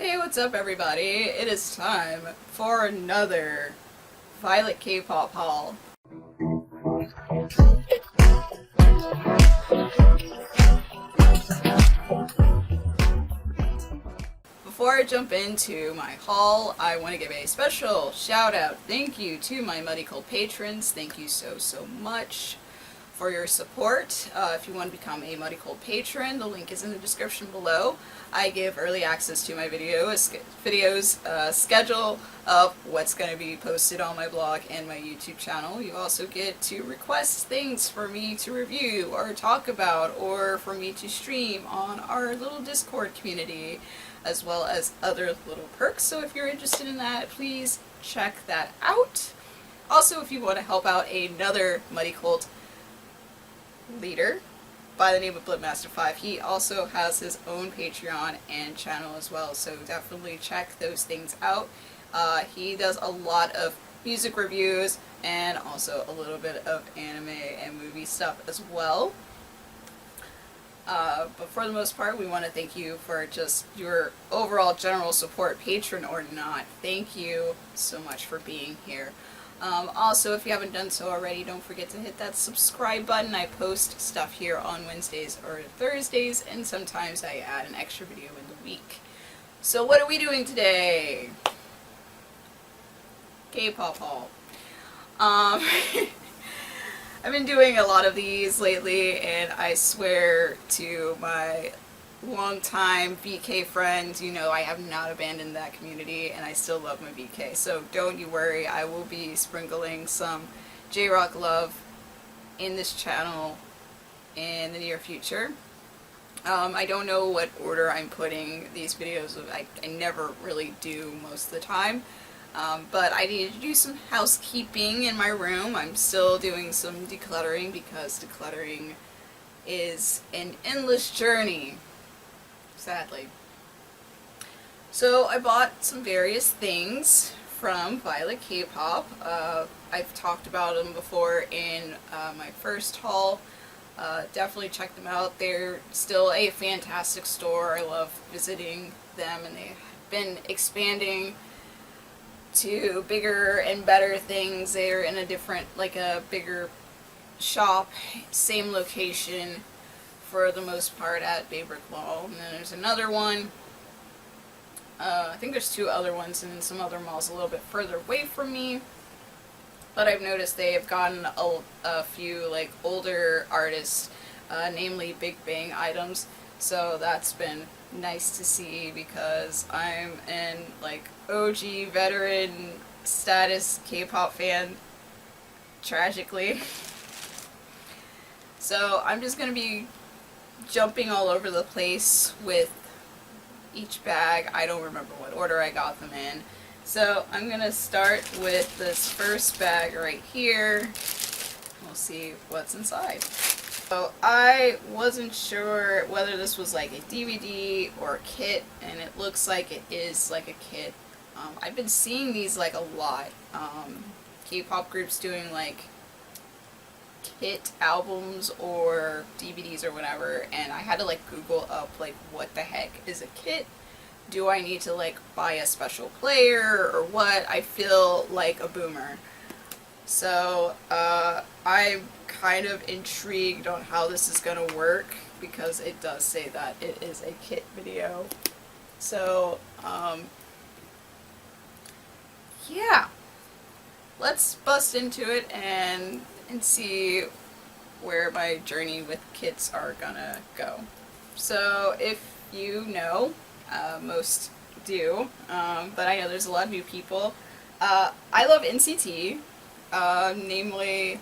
Hey, what's up everybody? It is time for another Violet KPop haul. Before I jump into my haul, I want to give a special shout out, thank you to my Muddy Cold patrons. Thank you so much for your support. If you want to become a Muddy Cold patron, the link is in the description below. I give early access to my videos, schedule of what's going to be posted on my blog and my YouTube channel. You also get to request things for me to review or talk about, or for me to stream on our little Discord community, as well as other little perks. So if you're interested in that, please check that out. Also, if you want to help out another Muddy Cold leader by the name of Blvd, he also has his own Patreon and channel as well, so definitely check those things out. He does a lot of music reviews and also a little bit of anime and movie stuff as well. But for the most part, we want to thank you for just your overall general support, patron or not. Thank you so much for being here. Also, if you haven't done so already, don't forget to hit that subscribe button. I post stuff here on Wednesdays or Thursdays, and sometimes I add an extra video in the week. So what are we doing today? K-pop haul. I've been doing a lot of these lately, and I swear to my longtime VK friends, you know I have not abandoned that community, and I still love my VK. So don't you worry, I will be sprinkling some J-Rock love in this channel in the near future. I don't know what order I'm putting these videos. I never really do most of the time. But I needed to do some housekeeping in my room. I'm still doing some decluttering because decluttering is an endless journey, sadly. So I bought some various things from Violet KPop. I've talked about them before in my first haul. Definitely check them out. They're still a fantastic store. I love visiting them, and they've been expanding to bigger and better things. They're in a different, like a bigger shop, same location for the most part at Deerbrook Mall. And then there's another one. I think there's two other ones in some other malls a little bit further away from me. But I've noticed they have gotten a few like older artists, namely Big Bang items. So that's been nice to see because I'm an like OG veteran status K-pop fan, tragically. So I'm just gonna be jumping all over the place with each bag. I don't remember what order I got them in. So I'm gonna start with this first bag right here. We'll see what's inside. So I wasn't sure whether this was like a DVD or a kit, and it looks like it is like a kit. I've been seeing these like a lot. K-pop groups doing like kit albums or DVDs or whatever, and I had to like Google up like what the heck is a kit? Do I need to like buy a special player or what? I feel like a boomer. So I'm kind of intrigued on how this is gonna work because it does say that it is a kit video. So yeah, let's bust into it and see where my journey with kits are gonna go. So if you know, most do, but I know there's a lot of new people. I love NCT, namely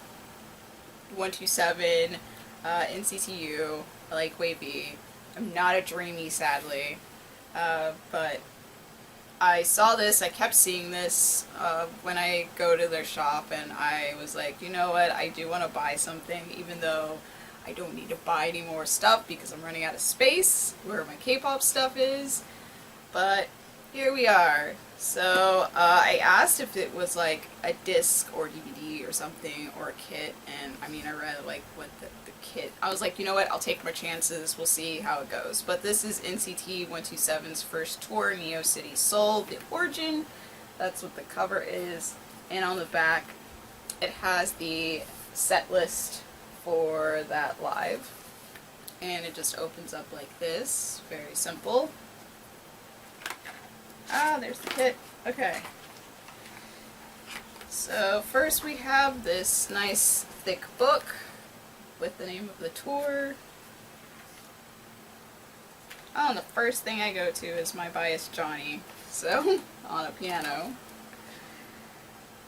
127, NCTU, I like Wavy. I'm not a Dreamy, sadly, but I saw this, I kept seeing this when I go to their shop, and I was like, you know what, I do want to buy something, even though I don't need to buy any more stuff because I'm running out of space where my K-pop stuff is. But Here we are. So I asked if it was like a disc or DVD or something or a kit, and I mean I read like what the kit. I was like, you know what? I'll take my chances. We'll see how it goes. But this is NCT 127's first tour, Neo City Seoul, The Origin. That's what the cover is, and on the back, it has the set list for that live, and it just opens up like this. Very simple. Ah, there's the kit. Okay. So first we have this nice thick book with the name of the tour. Oh, and the first thing I go to is my bias Johnny, so on a piano.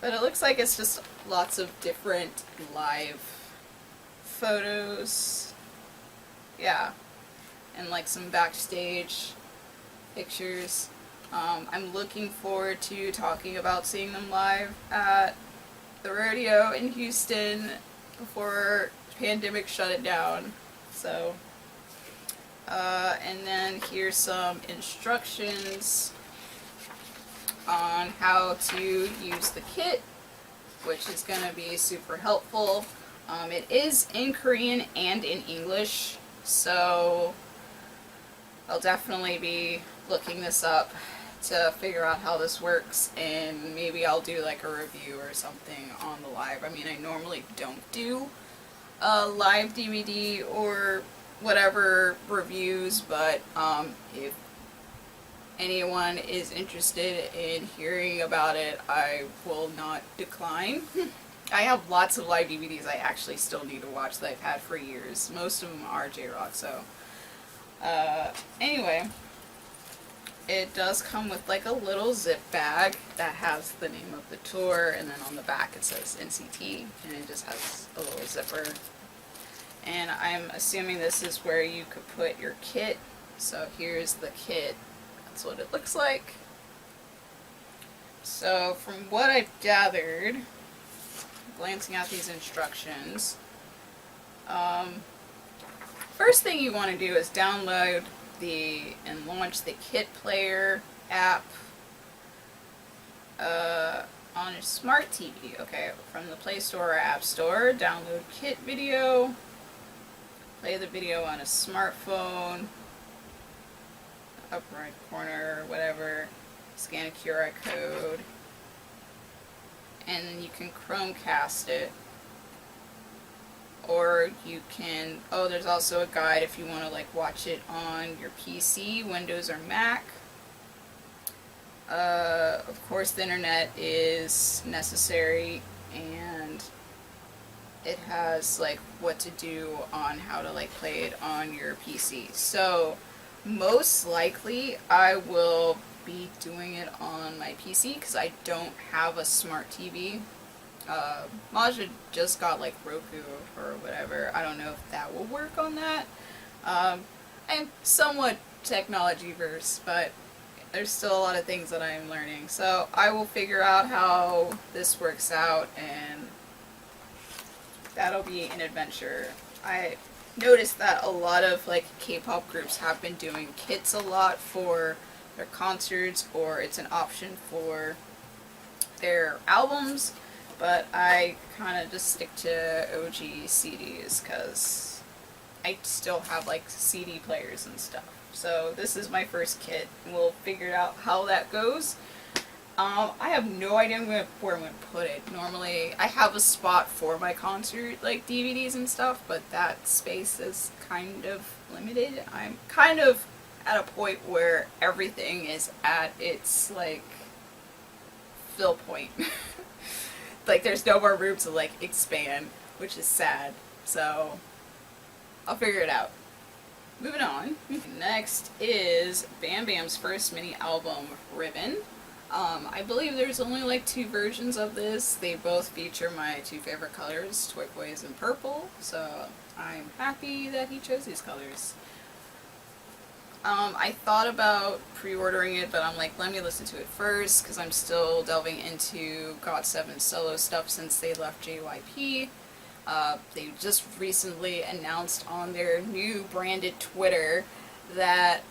But it looks like it's just lots of different live photos. Yeah. And like some backstage pictures. I'm looking forward to talking about seeing them live at the rodeo in Houston before the pandemic shut it down. So, and then here's some instructions on how to use the kit, which is going to be super helpful. It is in Korean and in English, so I'll definitely be looking this up to figure out how this works, and maybe I'll do like a review or something on the live. I mean, I normally don't do live DVD or whatever reviews, but if anyone is interested in hearing about it, I will not decline. I have lots of live DVDs I actually still need to watch that I've had for years. Most of them are J-Rock, so anyway. It does come with like a little zip bag that has the name of the tour, and then on the back it says NCT, and it just has a little zipper. And I'm assuming this is where you could put your kit. So here's the kit. That's what it looks like. So from what I've gathered, glancing at these instructions, first thing you want to do is download and launch the Kit Player app on a smart TV. Okay, from the Play Store or App Store, download Kit Video, play the video on a smartphone, upper right corner, whatever, scan a QR code, and then you can Chromecast it. Or you can, oh, there's also a guide if you want to like watch it on your PC, Windows or Mac. Of course the internet is necessary, and it has like what to do on how to like play it on your PC. So most likely I will be doing it on my PC because I don't have a smart TV. Maja just got like Roku or whatever. I don't know if that will work on that. I'm somewhat technology versed, but there's still a lot of things that I'm learning. So I will figure out how this works out, and that'll be an adventure. I noticed that a lot of like K-pop groups have been doing kits a lot for their concerts, or it's an option for their albums. But I kind of just stick to OG CDs because I still have like CD players and stuff. So this is my first kit. We'll figure out how that goes. I have no idea where I'm going to put it. Normally I have a spot for my concert like DVDs and stuff, but that space is kind of limited. I'm kind of at a point where everything is at its like fill point. Like there's no more room to like expand, which is sad. So I'll figure it out. Moving on. Next is Bam Bam's first mini album, Ribbon. I believe there's only like 2 versions of this. They both feature my 2 favorite colors, turquoise and purple. So I'm happy that he chose these colors. I thought about pre-ordering it, but I'm like, let me listen to it first, because I'm still delving into GOT7 solo stuff since they left JYP. They just recently announced on their new branded Twitter that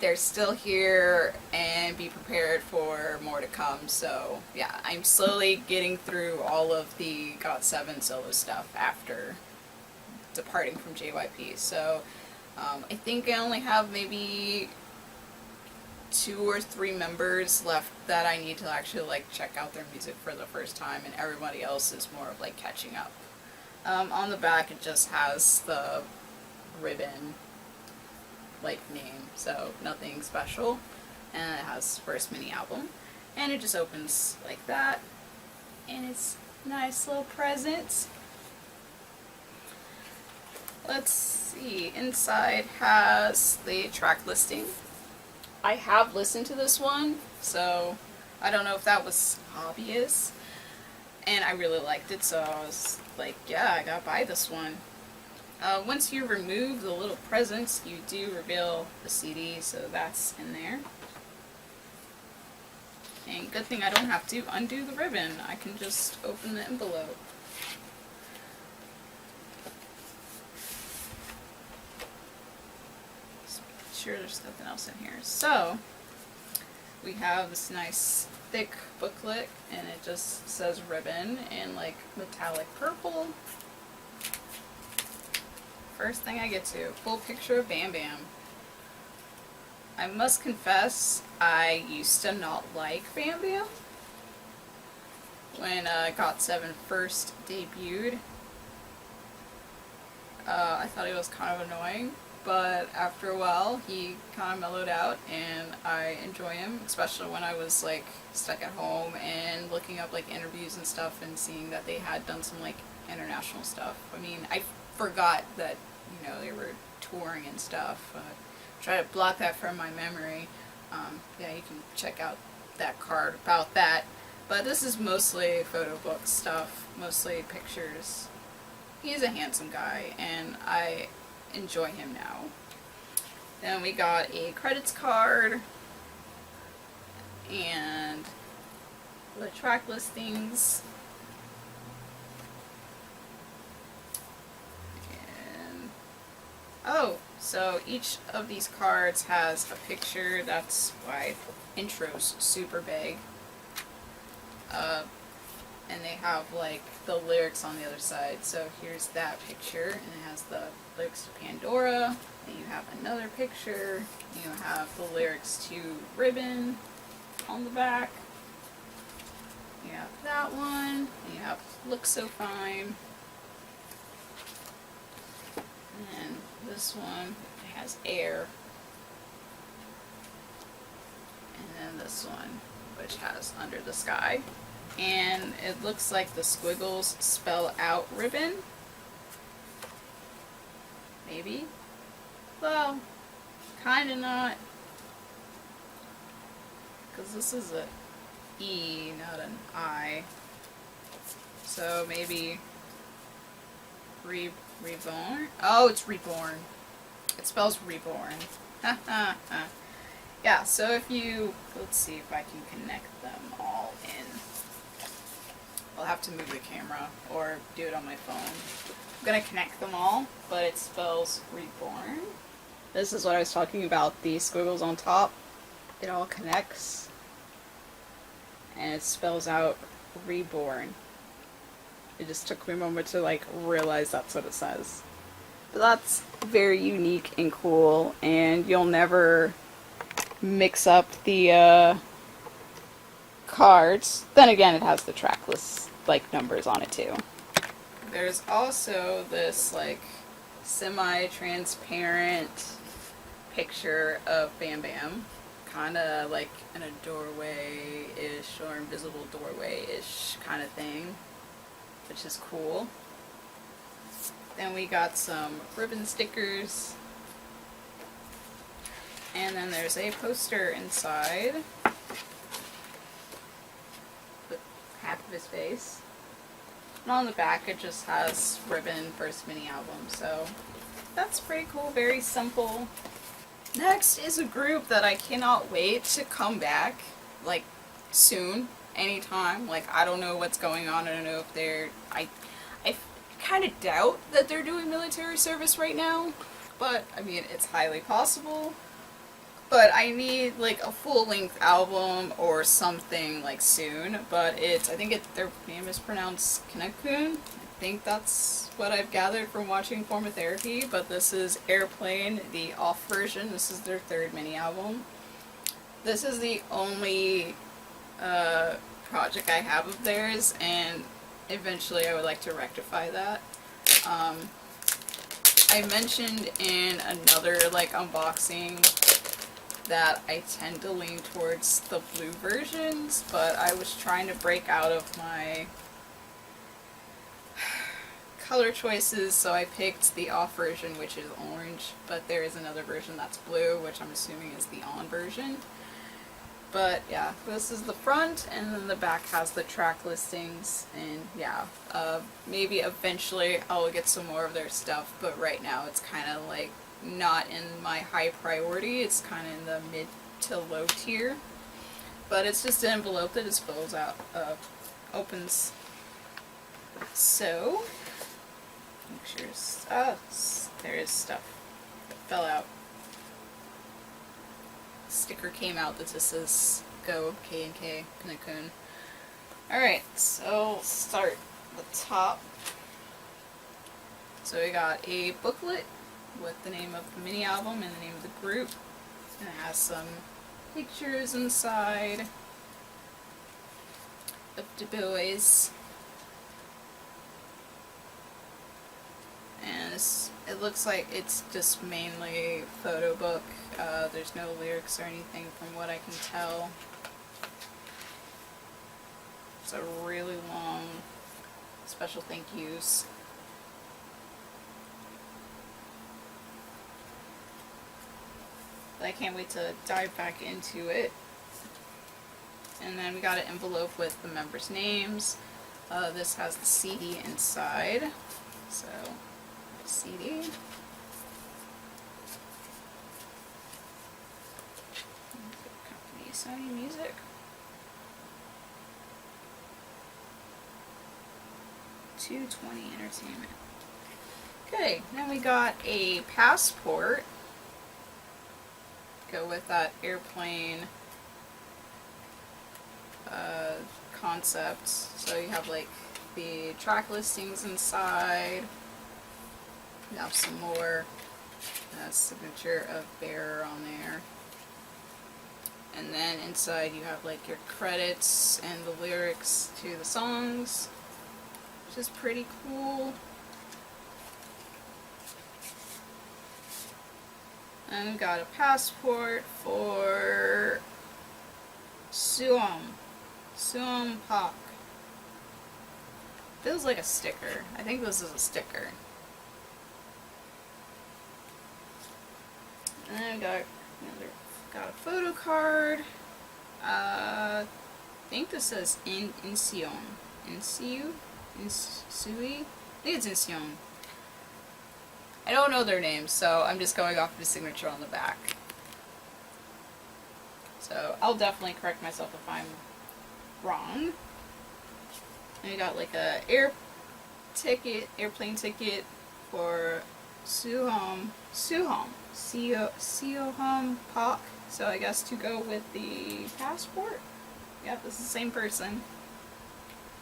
they're still here, and be prepared for more to come. So yeah, I'm slowly getting through all of the GOT7 solo stuff after departing from JYP. So I think I only have maybe 2 or 3 members left that I need to actually like check out their music for the first time, and everybody else is more of like catching up. On the back it just has the ribbon like name, so nothing special, and it has first mini album, and it just opens like that, and it's a nice little present. Let's see, inside has the track listing. I have listened to this one, so I don't know if that was obvious, and I really liked it, so I was like, yeah, I gotta buy this one. Once you remove the little presents, you do reveal the CD, so that's in there. And good thing I don't have to undo the ribbon, I can just open the envelope. Sure there's nothing else in here. So we have this nice thick booklet, and it just says ribbon in like metallic purple. First thing I get to, full picture of Bam Bam. I must confess, I used to not like Bam Bam when GOT7 first debuted. I thought he was kind of annoying, but after a while he kind of mellowed out, and I enjoy him, especially when I was like stuck at home and looking up like interviews and stuff and seeing that they had done some like international stuff. I mean, I forgot that, you know, they were touring and stuff. Try to block that from my memory. Yeah, you can check out that card about that. But this is mostly photo book stuff, mostly pictures. He's a handsome guy, and I enjoy him now. Then we got a credits card and the track listings. And oh, so each of these cards has a picture. That's why intro's super big. And they have like the lyrics on the other side. So here's that picture, and it has the lyrics to Pandora. And you have another picture. You have the lyrics to Ribbon on the back. You have that one. And you have Look So Fine. And this one has Air. And then this one, which has Under the Sky. And it looks like the squiggles spell out ribbon. Maybe. Well, kinda not. Because this is a E, not an I. So maybe reborn? Oh, it's reborn. It spells reborn. Yeah, so if you, let's see if I can connect them all in. I'll have to move the camera or do it on my phone. I'm gonna connect them all, but it spells reborn. This is what I was talking about, the squiggles on top. It all connects. And it spells out reborn. It just took me a moment to like realize that's what it says. But that's very unique and cool, and you'll never mix up the cards. Then again, it has the track list like numbers on it too. There's also this like semi-transparent picture of Bam Bam, kind of like in a doorway-ish or invisible doorway-ish kind of thing, which is cool. Then we got some ribbon stickers, and then there's a poster inside with half of his face. And on the back it just has ribbon first mini album, so that's pretty cool, very simple. Next is a group that I cannot wait to come back, like soon, anytime. Like I don't know what's going on, I don't know if they're, I kind of doubt that they're doing military service right now, but I mean it's highly possible. But I need like a full-length album or something like soon. But I think their name is pronounced Kinekun. I think that's what I've gathered from watching Form of Therapy. But this is Airplane, the off version. This is their third mini album. This is the only project I have of theirs, and eventually I would like to rectify that. I mentioned in another like unboxing that I tend to lean towards the blue versions, but I was trying to break out of my color choices, so I picked the off version, which is orange, but there is another version that's blue, which I'm assuming is the on version. But yeah, this is the front, and then the back has the track listings, and yeah, maybe eventually I'll get some more of their stuff, but right now it's kind of like not in my high priority. It's kind of in the mid to low tier, but it's just an envelope that just fills out, opens. So make sure there is stuff that fell out. Sticker came out that just says Go KNK Yunho. Alright, so start the top. So we got a booklet with the name of the mini album and the name of the group, and it has some pictures inside of the boys. And it looks like it's just mainly photo book. There's no lyrics or anything from what I can tell. It's a really long special thank yous. But I can't wait to dive back into it. And then we got an envelope with the members' names. This has the CD inside. So, CD. Company Sony Music. $220 Entertainment. Okay, then we got a passport. Go with that airplane concept. So you have like the track listings inside. You have some more signature of Bearer on there. And then inside you have like your credits and the lyrics to the songs, which is pretty cool. And we got a passport for Suom Park. Feels like a sticker. I think this is a sticker. And then we got a photo card. I think this says Inseon. Insui? I think it's Inseon. I don't know their names, so I'm just going off the signature on the back. So I'll definitely correct myself if I'm wrong. And we got like a airplane ticket for Suom Park. So I guess to go with the passport. Yep, this is the same person.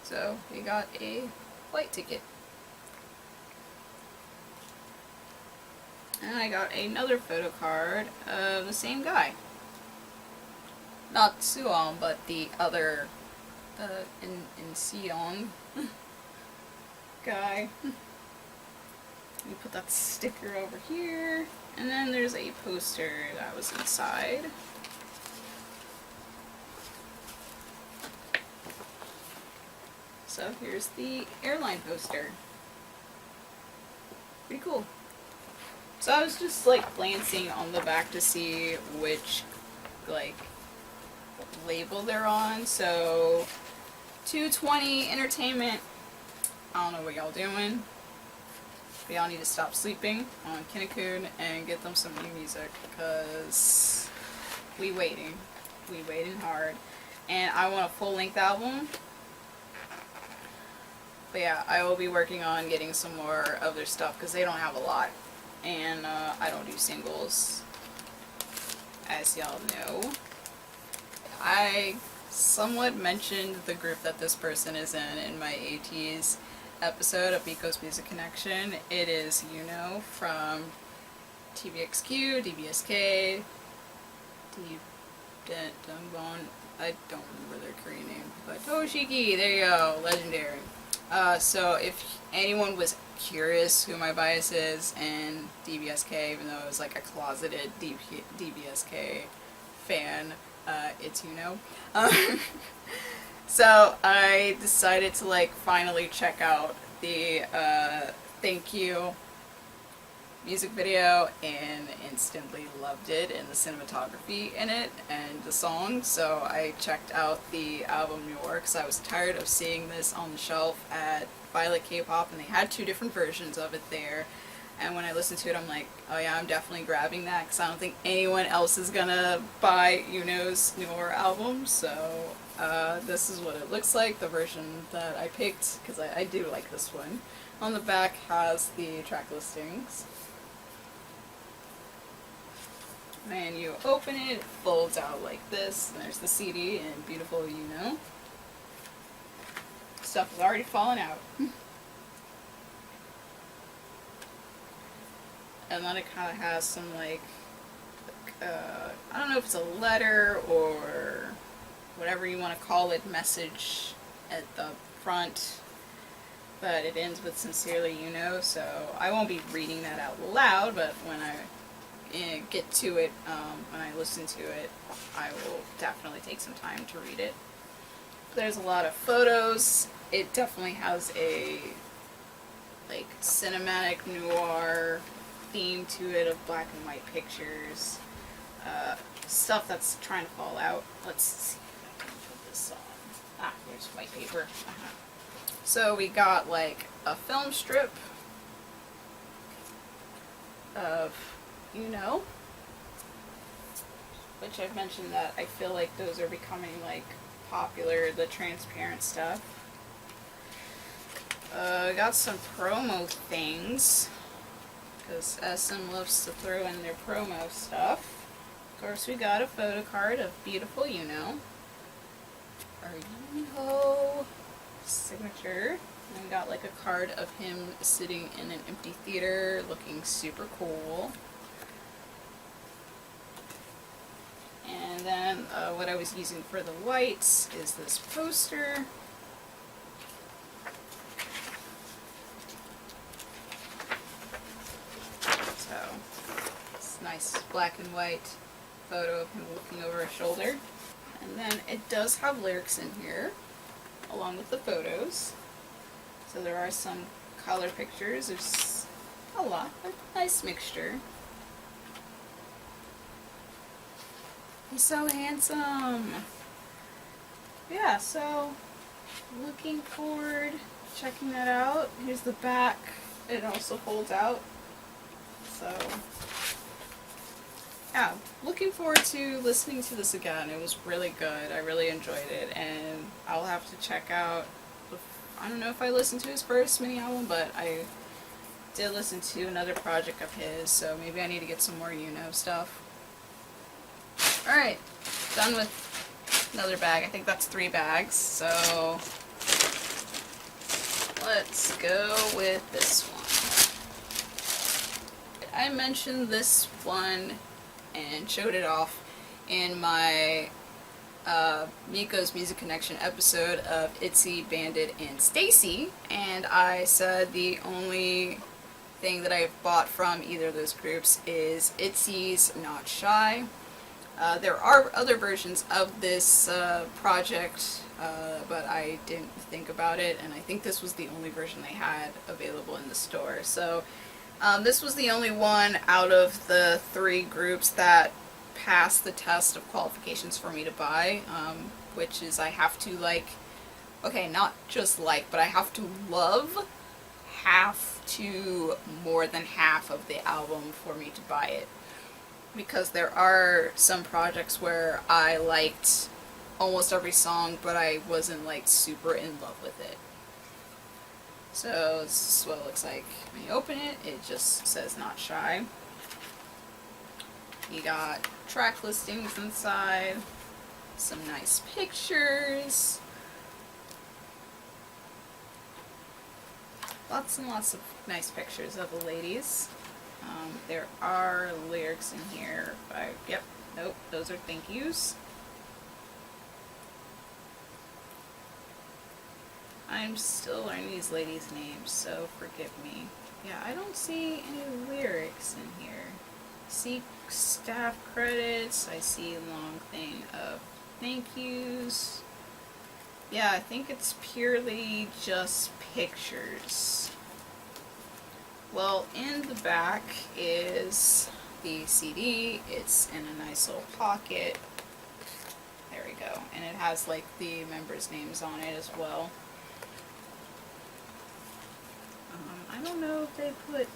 So we got a flight ticket. And I got another photo card of the same guy. Not Suom, but the other Inseon guy. We put that sticker over here. And then there's a poster that was inside. So here's the airline poster. Pretty cool. So I was just like glancing on the back to see which like label they're on. So 220 Entertainment. I don't know what y'all doing. But y'all need to stop sleeping on Kinekun and get them some new music, because we waiting hard, and I want a full-length album. But yeah, I will be working on getting some more of their stuff because they don't have a lot, and I don't do singles. as y'all know, I somewhat mentioned the group that this person is in my ATEEZ episode of Miko's Music Connection. It is Yunho from TVXQ, DBSK, Dungbon, I don't remember their Korean name, but Toshiki, there you go, legendary. So if anyone was curious who my bias is in DBSK, even though I was like a closeted DBSK fan, it's Yunho. So I decided to like finally check out the Thank You music video and instantly loved it, and the cinematography in it and the song. So I checked out the album Noir because I was tired of seeing this on the shelf at Violet KPop, and they had two different versions of it there. And when I listened to it, I'm like, oh yeah, I'm definitely grabbing that because I don't think anyone else is gonna buy Yunho's Noir album. So this is what it looks like, the version that I picked, because I do like this one. On the back has the track listings. And you open it, it folds out like this, and there's the CD and beautiful Yunho. Stuff is already falling out. And then it kind of has some like, I don't know if it's a letter or whatever you want to call it, message at the front, but it ends with Sincerely Yunho, so I won't be reading that out loud, but when I get to it, when I listen to it, I will definitely take some time to read it. There's a lot of photos. It definitely has a like cinematic noir theme to it of black and white pictures, stuff that's trying to fall out. Let's see if I can put this on. There's white paper. So we got like a film strip of Yunho, which I've mentioned that I feel like those are becoming like popular, the transparent stuff. Got some promo things, because SM loves to throw in their promo stuff. Of course, we got a photo card of beautiful Yunho, our Yunho signature. And we got like a card of him sitting in an empty theater looking super cool. And then what I was using for the whites is this poster. So, it's nice black and white photo of him looking over his shoulder. And then it does have lyrics in here, along with the photos. So there are some color pictures. There's a lot, a nice mixture. He's so handsome. Yeah, so looking forward to checking that out. Here's the back. It also folds out. So yeah, looking forward to listening to this again. It was really good. I really enjoyed it, and I'll have to check out. I don't know if I listened to his first mini album, but I did listen to another project of his, so maybe I need to get some more Yunho stuff. Alright, done with another bag. I think that's 3 bags, so let's go with this one. I mentioned this one and showed it off in my Miko's Music Connection episode of Itzy, Bandit, and Stacy, and I said the only thing that I've bought from either of those groups is Itzy's Not Shy. There are other versions of this project, but I didn't think about it, and I think this was the only version they had available in the store. So this was the only one out of the 3 groups that passed the test of qualifications for me to buy, which is I have to like, okay, not just like, but I have to love half to more than half of the album for me to buy it. Because there are some projects where I liked almost every song, but I wasn't like super in love with it. So this is what it looks like when you open it. It just says Not Shy. You got track listings inside, some nice pictures, lots and lots of nice pictures of the ladies. There are lyrics in here by, yep, nope, those are thank yous. I'm still learning these ladies' names, so forgive me. Yeah, I don't see any lyrics in here. I see staff credits, I see a long thing of thank yous. Yeah, I think it's purely just pictures. Well, in the back is the CD. It's in a nice little pocket. There we go. And it has like the members' names on it as well. I don't know if they put...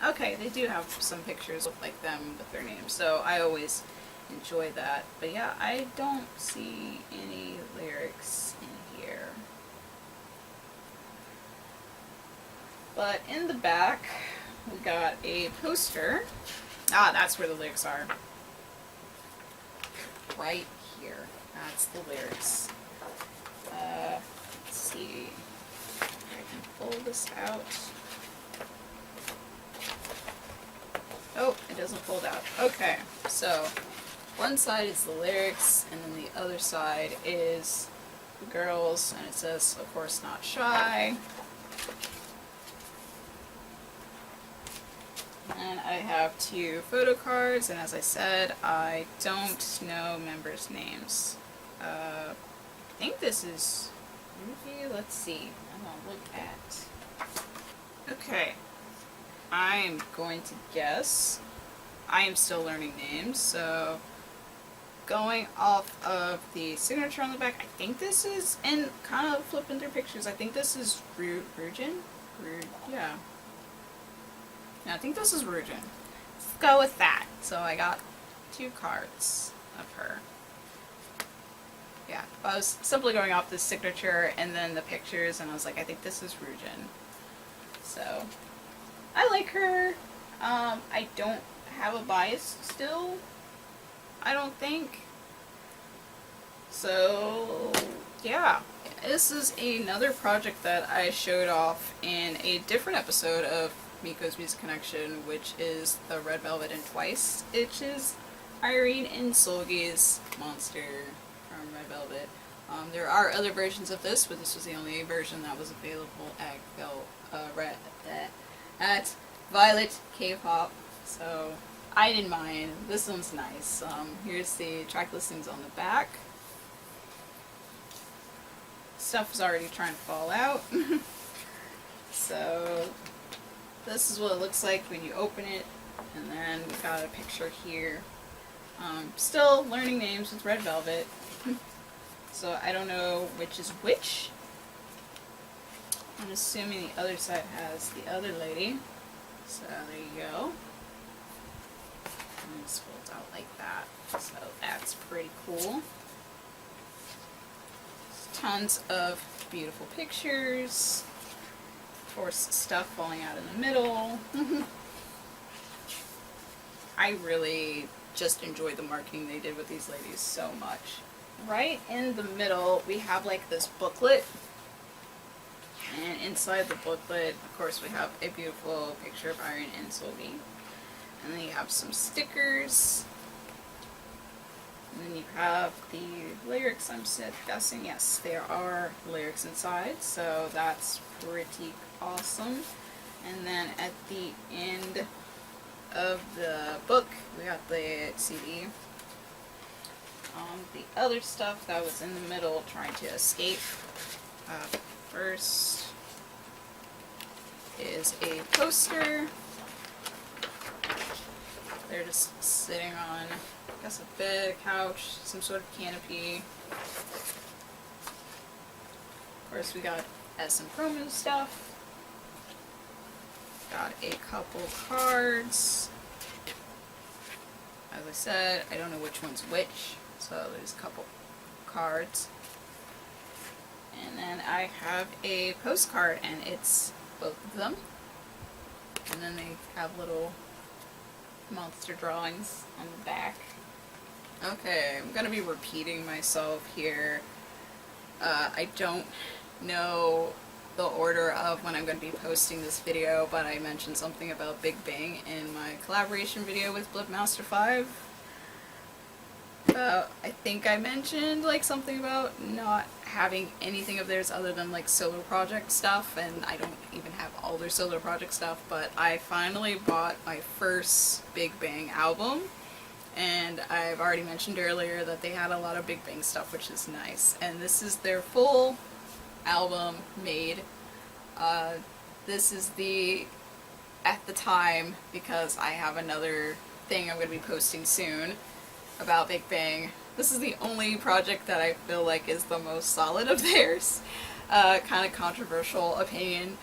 Okay, they do have some pictures of like them with their names, so I always enjoy that. But yeah, I don't see any lyrics in here. But in the back, we got a poster. Ah, that's where the lyrics are. Right here. That's the lyrics. Let's see. I can pull this out. Oh, it doesn't fold out. Okay, so one side is the lyrics, and then the other side is the girls, and it says, of course, not shy. And I have 2 photo cards, and as I said, I don't know members' names. I think this is Ruby. Let's see. I'm gonna look at. Okay. I'm going to guess. I am still learning names, so going off of the signature on the back, I think this is, and kind of flipping through pictures, I think this is Rugen? Yeah. I think this is Rugen. Let's go with that. So I got 2 cards of her. Yeah, I was simply going off the signature and then the pictures, and I was like, I think this is Rugen. So I like her. I don't have a bias still, I don't think. So yeah, this is another project that I showed off in a different episode of Miko's Music Connection, which is the Red Velvet and Twice, which is Irene and Seulgi's Monster from Red Velvet. There are other versions of this, but this was the only version that was available at Violet KPop, so I didn't mind. This one's nice. Here's the track listings on the back. Stuff is already trying to fall out. So this is what it looks like when you open it, and then we got a picture here. Still learning names with Red Velvet, so I don't know which is which. I'm assuming the other side has the other lady. So there you go. And this folds out like that. So that's pretty cool. Tons of beautiful pictures. Of course, stuff falling out in the middle. I really just enjoy the marketing they did with these ladies so much. Right in the middle, we have like this booklet. And inside the booklet, of course, we have a beautiful picture of Irene and Seulgi. And then you have some stickers. And then you have the lyrics, I'm guessing. Yes, there are lyrics inside, so that's pretty awesome. And then at the end of the book, we got the CD. The other stuff that was in the middle trying to escape. First is a poster. They're just sitting on, I guess, a bed, a couch, some sort of canopy. Of course, we got some promo stuff. Got a couple cards. As I said, I don't know which one's which, so there's a couple cards. And then I have a postcard, and it's both of them. And then they have little monster drawings on the back. Okay, I'm gonna be repeating myself here. I don't know the order of when I'm going to be posting this video, but I mentioned something about Big Bang in my collaboration video with Blvd 5. I think I mentioned like something about not having anything of theirs other than like solo project stuff, and I don't even have all their solo project stuff, but I finally bought my first Big Bang album, and I've already mentioned earlier that they had a lot of Big Bang stuff, which is nice, and this is their full album made. This is the, at the time, because I have another thing I'm going to be posting soon about Big Bang, this is the only project that I feel like is the most solid of theirs. Kind of controversial opinion.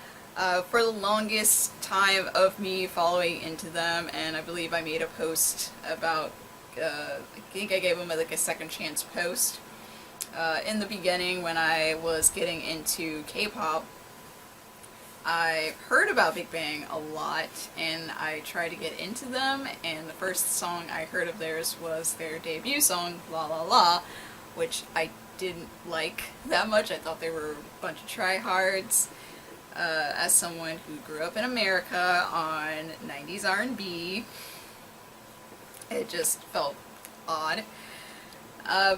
For the longest time of me following into them, and I believe I made a post about, I think I gave them like a second chance post. In the beginning, when I was getting into K-pop, I heard about Big Bang a lot, and I tried to get into them, and the first song I heard of theirs was their debut song, La La La, which I didn't like that much. I thought they were a bunch of tryhards. As someone who grew up in America on 90s R&B, it just felt odd.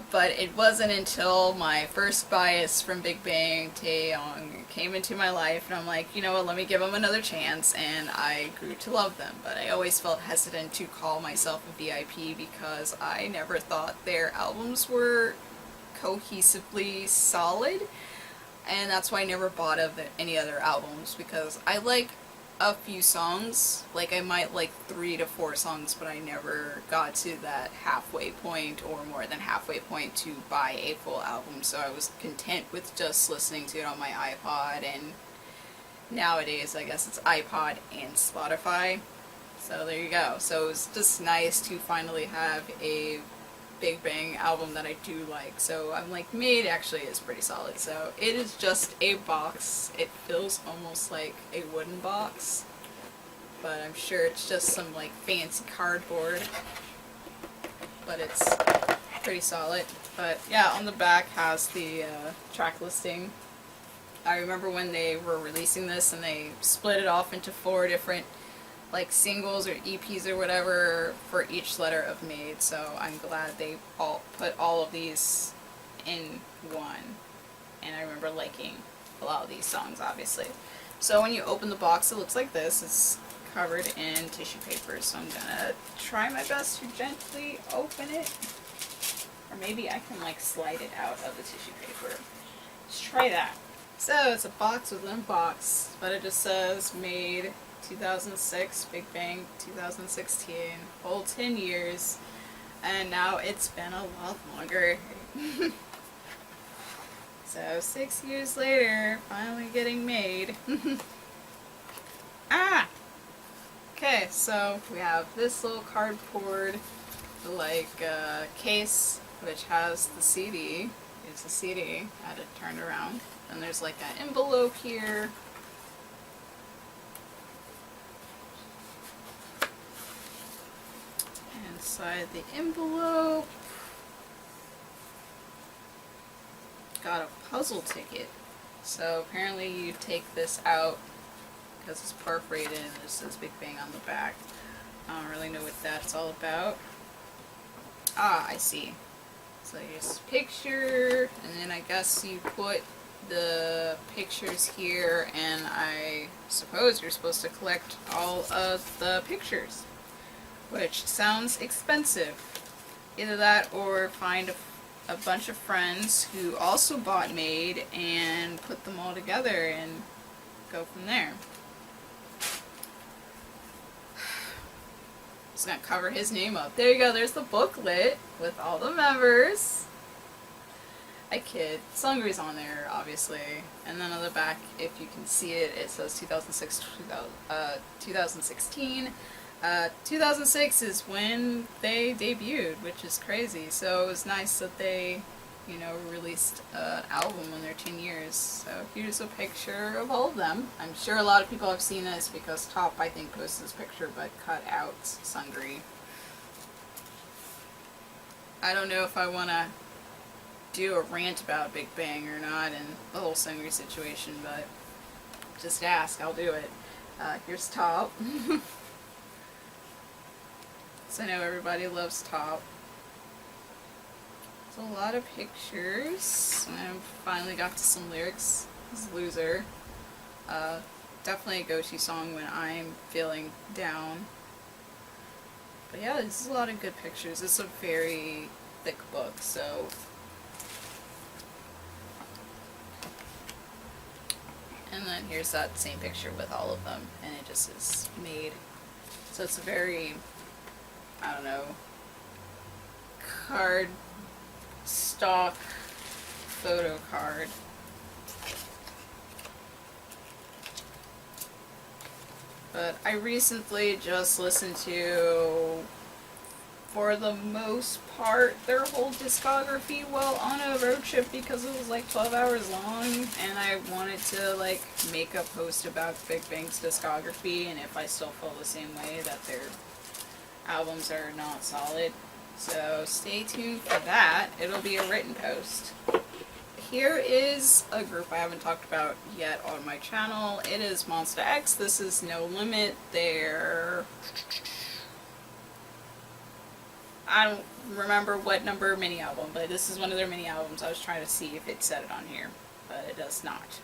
But it wasn't until my first bias from Big Bang, Taeyong, came into my life, and I'm like, you know what, let me give them another chance, and I grew to love them. But I always felt hesitant to call myself a VIP because I never thought their albums were cohesively solid, and that's why I never bought of any other albums, because I like a few songs, like I might like 3 to 4 songs, but I never got to that halfway point or more than halfway point to buy a full album, so I was content with just listening to it on my iPod, and nowadays I guess it's iPod and Spotify, so there you go. So it was just nice to finally have a Big Bang album that I do like. So I'm like, Made actually is pretty solid. So it is just a box. It feels almost like a wooden box, but I'm sure it's just some like fancy cardboard, but it's pretty solid. But yeah, on the back has the track listing. I remember when they were releasing this and they split it off into 4 different like singles or EPs or whatever for each letter of Made, so I'm glad they all put all of these in one, and I remember liking a lot of these songs, obviously. So when you open the box, it looks like this. It's covered in tissue paper, so I'm gonna try my best to gently open it, or maybe I can like slide it out of the tissue paper. Let's try that. So it's a box within a box, but it just says Made 2006, Big Bang 2016, whole 10 years, and now it's been a lot longer. So 6 years later, finally getting made. Ah! Okay, so we have this little cardboard like case which has the CD. It's a CD. I had it turned around. And there's like an envelope here. Inside the envelope, got a puzzle ticket. So apparently you take this out because it's perforated and it says Big Bang on the back. I don't really know what that's all about. Ah, I see. So here's a picture, and then I guess you put the pictures here, and I suppose you're supposed to collect all of the pictures, which sounds expensive. Either that or find a bunch of friends who also bought Made and put them all together and go from there. Just gonna cover his name up. There you go, there's the booklet with all the members. I kid. Seulgi's on there, obviously. And then on the back, if you can see it, it says 2016. 2006 is when they debuted, which is crazy. So it was nice that they you know, released an album in their 10 years. So here's a picture of all of them. I'm sure a lot of people have seen this because Top, I think, posted this picture but cut out Seulgi. I don't know if I want to do a rant about Big Bang or not and the whole Seulgi situation, but just ask, I'll do it. Here's Top. So I know everybody loves Top. There's a lot of pictures. I finally got to some lyrics. This is Loser. Definitely a go-to song when I'm feeling down. But yeah, this is a lot of good pictures. It's a very thick book, so. And then here's that same picture with all of them, and it just is made. So it's a very, I don't know, card stock photo card. But I recently just listened to, for the most part, their whole discography while on a road trip because it was like 12 hours long, and I wanted to like make a post about Big Bang's discography and if I still feel the same way that their albums are not solid. So stay tuned for that. It'll be a written post. Here is a group I haven't talked about yet on my channel. It is Monsta X. This is No Limit. They're, I don't remember what number mini album, but this is one of their mini albums. I was trying to see if it said it on here, but it does not.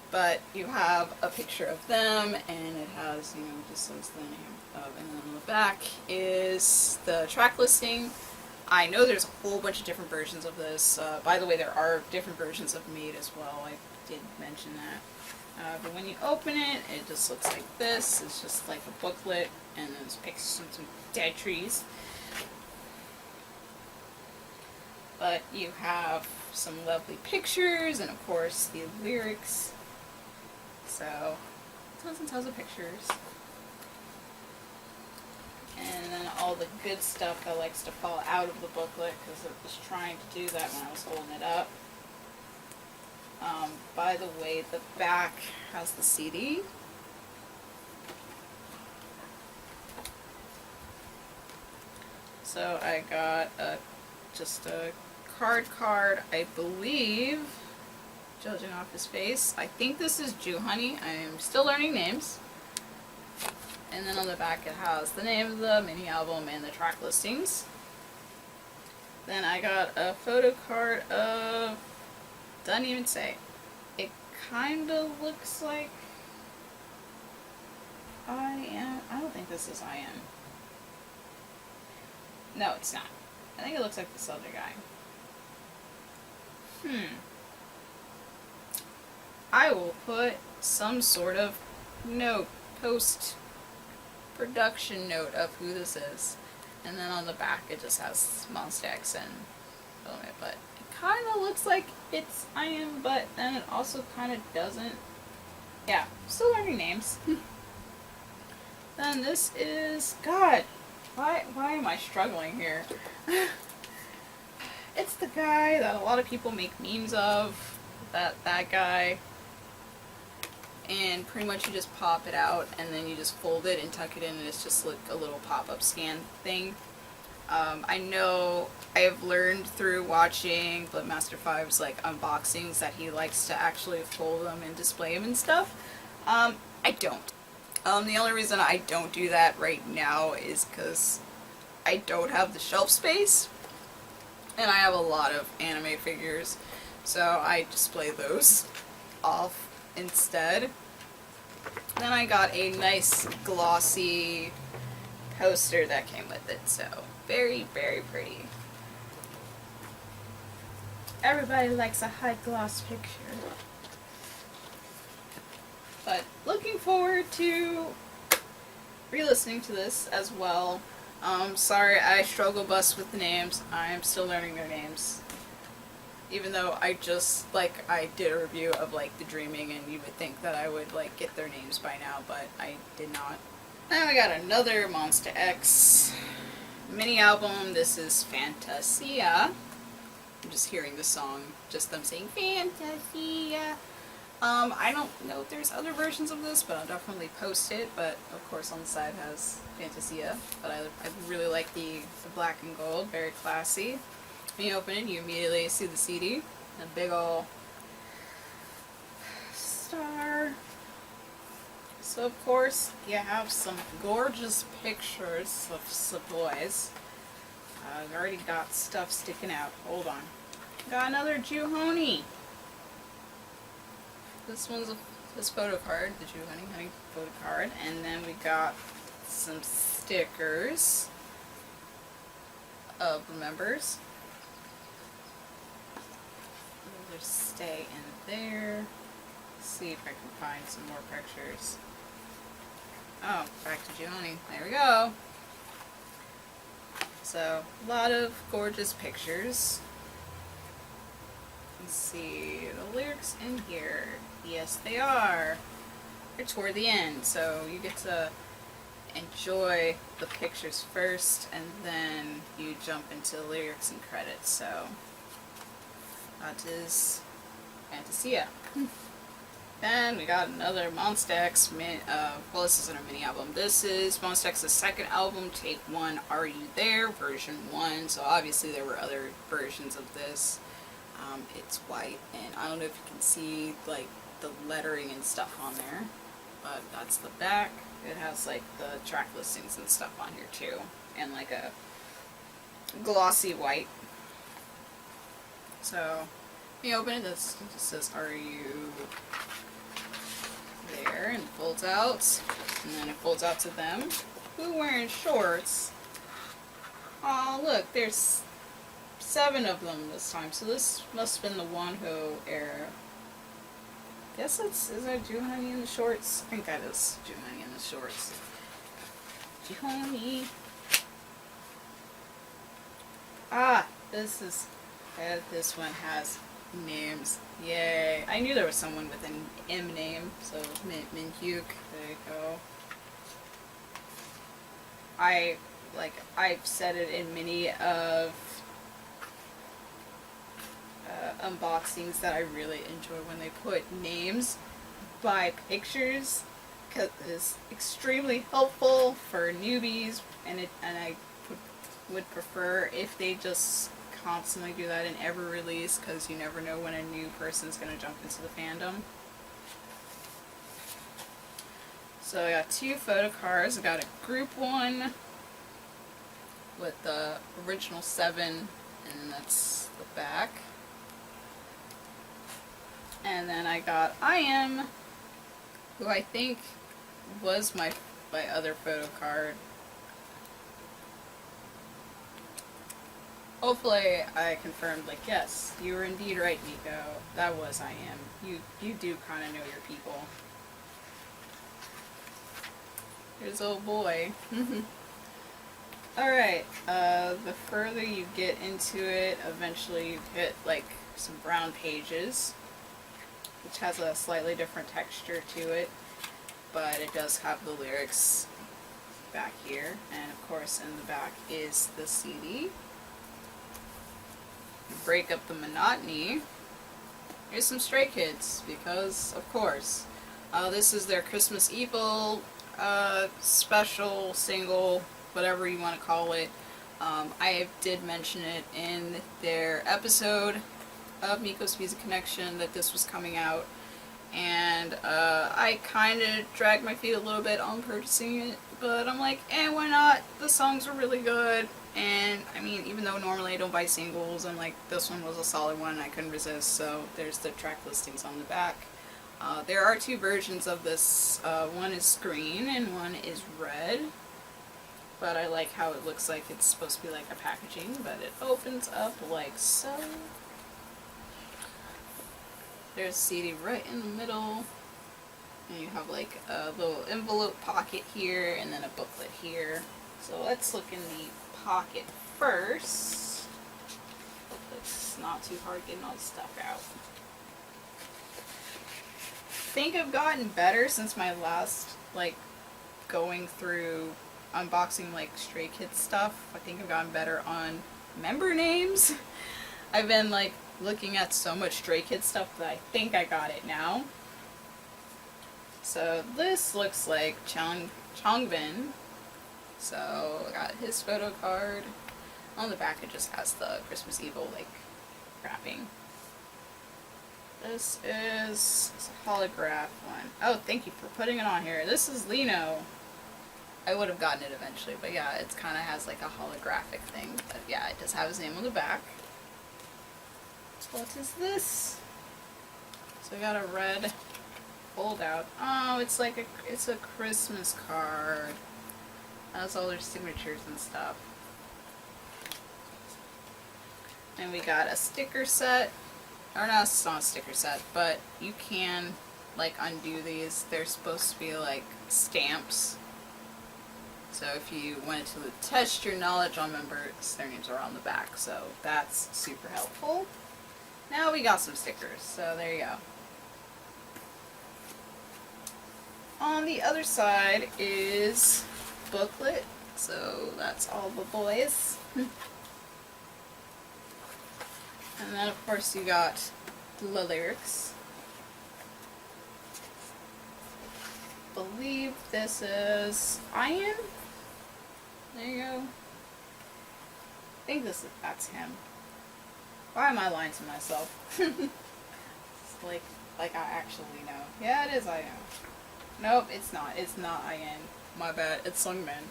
But you have a picture of them, and it has, you know, just says the name of, and then on the back is the track listing. I know there's a whole bunch of different versions of this. By the way, there are different versions of Made as well. I did mention that. But when you open it, it just looks like this. It's just like a booklet, and then it's pictures of some dead trees. But you have some lovely pictures, and of course the lyrics. So, tons and tons of pictures. And then all the good stuff that likes to fall out of the booklet, because it was trying to do that when I was holding it up. By the way, the back has the CD. So I got just a card, I believe, judging off his face. I think this is Jew Honey. I am still learning names. And then on the back it has the name of the mini album and the track listings. Then I got a photo card of, doesn't even say. It kind of looks like I don't think this is I Am. No, it's not. I think it looks like this other guy. I will put some sort of note, post-production note of who this is. And then on the back it just has Monsta X and Element, but it kind of looks like it's I Am, but then it also kind of doesn't. Yeah, still learning names. Then this is, God, why am I struggling here? It's the guy that a lot of people make memes of, that guy. And pretty much you just pop it out and then you just fold it and tuck it in, and it's just like a little pop-up scan thing. I know I have learned through watching Blvd 5's like unboxings that he likes to actually fold them and display them and stuff. I don't. The only reason I don't do that right now is because I don't have the shelf space, and I have a lot of anime figures, so I display those off instead. Then I got a nice glossy poster that came with it, so very, very pretty. Everybody likes a high gloss picture. But looking forward to re-listening to this as well. Sorry I struggle bust with the names. I'm still learning their names. Even though I just, I did a review of, The Dreaming, and you would think that I would, get their names by now, but I did not. Then we got another Monsta X mini album. This is Fantasia. just hearing the song, just them saying Fantasia. I don't know if there's other versions of this, but I'll definitely post it. But of course on the side has Fantasia. But I really like the black and gold, very classy. When you open it, you immediately see the CD, a big ol' star. So of course you have some gorgeous pictures of some boys. I've already got stuff sticking out. Hold on. Got another Juhoni. This one's this photo card, the Juhoni photo card, and then we got some stickers of members. They'll just stay in there. Let's see if I can find some more pictures. Oh, back to Juhoni. There we go. So, a lot of gorgeous pictures. Let's see, the lyrics in here. Yes, they are. They're toward the end, so you get to enjoy the pictures first, and then you jump into the lyrics and credits. So, that is Fantasia. Then we got another Monsta X well, this isn't a mini album. This is Monsta X's second album, Take 1, Are You There, version 1. So obviously there were other versions of this. It's white, and I don't know if you can see like the lettering and stuff on there, but that's the back. It has like the track listings and stuff on here too, and like a glossy white. So when you open it, this just says, Are You There, and it folds out, and then it folds out to them. Who wearing shorts? Oh look, there's 7 of them this time, so this must have been the Wonho era. Guess is that Juhoni in the shorts? I think that is Juhoni in the shorts. Juhoni. Ah, this one has names. Yay. I knew there was someone with an M name, so Minhyuk. There you go. I've said it in many of unboxings that I really enjoy when they put names by pictures, because it's extremely helpful for newbies, and I would prefer if they just constantly do that in every release, because you never know when a new person's going to jump into the fandom. So I got 2 photo cards. I got a group one with the original 7, and then that's the back. And then I got I.M, who I think was my other photo card. Hopefully I confirmed, like, yes, you were indeed right, Nico. That was I.M. You do kind of know your people. Here's old boy. Alright, the further you get into it, eventually you hit, like, some brown pages, which has a slightly different texture to it, but it does have the lyrics back here, and of course in the back is the CD. Break up the monotony. Here's some Stray Kids, because of course. This is their Christmas Evil special single, whatever you want to call it. I did mention it in their episode of Miko's Music Connection that this was coming out, and I kind of dragged my feet a little bit on purchasing it, but I'm like, why not? The songs were really good, and I mean, even though normally I don't buy singles, and like this one was a solid one, I couldn't resist. So there's the track listings on the back. There are 2 versions of this. One is green and one is red, but I like how it looks like it's supposed to be like a packaging, but it opens up like so. There's a CD right in the middle, and you have like a little envelope pocket here, and then a booklet here. So let's look in the pocket first. Hope it's not too hard getting all the stuff out. I think I've gotten better since my last, like, going through unboxing like Stray Kids stuff. I think I've gotten better on member names. I've been like looking at so much Stray Kids stuff that I think I got it now. So this looks like Changbin. So I got his photo card. On the back it just has the Christmas Evil like wrapping. This is a holograph one. Oh, thank you for putting it on here. This is Lino. I would have gotten it eventually, but yeah, it kind of has like a holographic thing. But yeah, it does have his name on the back. So what is this? So I got a red fold out. Oh, it's like it's a Christmas card. Has all their signatures and stuff. And we got a sticker set. Or no, it's not a sticker set, but you can like undo these. They're supposed to be like stamps. So if you wanted to test your knowledge on members, their names are on the back. So that's super helpful. Now we got some stickers. So there you go. On the other side is booklet. So that's all the boys. And then of course you got the lyrics. I believe this is Ian. There you go. I think that's him. Why am I lying to myself? It's like I actually know. Yeah, it is Ian. Nope, it's not. It's not Ian. My bad. It's Sungmin.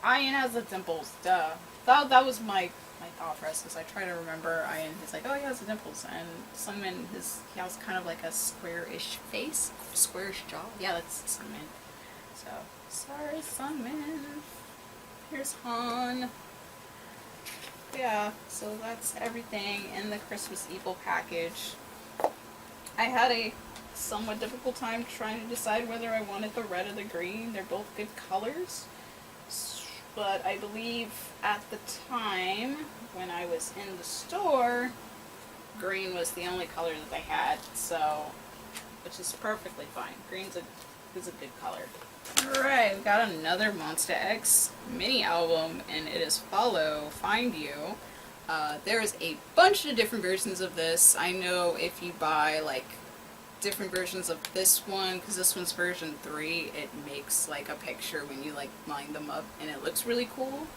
Ian has the dimples. Duh. That was my thought process. I try to remember Ian. He's like, oh, he has the dimples, and Sungmin he has kind of like a square-ish face, squarish jaw. Yeah, that's Sungmin. So sorry, Sungmin. Here's Han. Yeah, so that's everything in the Christmas Evil package. I had a somewhat difficult time trying to decide whether I wanted the red or the green. They're both good colors. But I believe at the time when I was in the store, green was the only color that they had, so, which is perfectly fine. Green's a good color. Alright, we got another Monsta X mini album, and it is Follow, Find You. There's a bunch of different versions of this. I know if you buy like different versions of this one, because this one's version 3, it makes like a picture when you like line them up, and it looks really cool.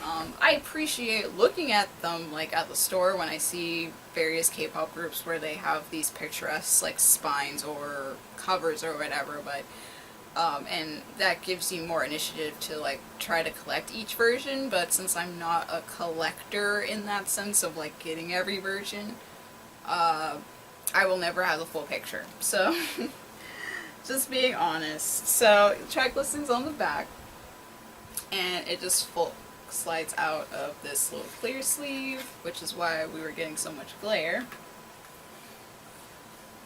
I appreciate looking at them like at the store when I see various K-pop groups where they have these picturesque like spines or covers or whatever, but and that gives you more initiative to like try to collect each version. But since I'm not a collector in that sense of like getting every version, I will never have the full picture. So, just being honest. So, track listing's on the back, and it just slides out of this little clear sleeve, which is why we were getting so much glare.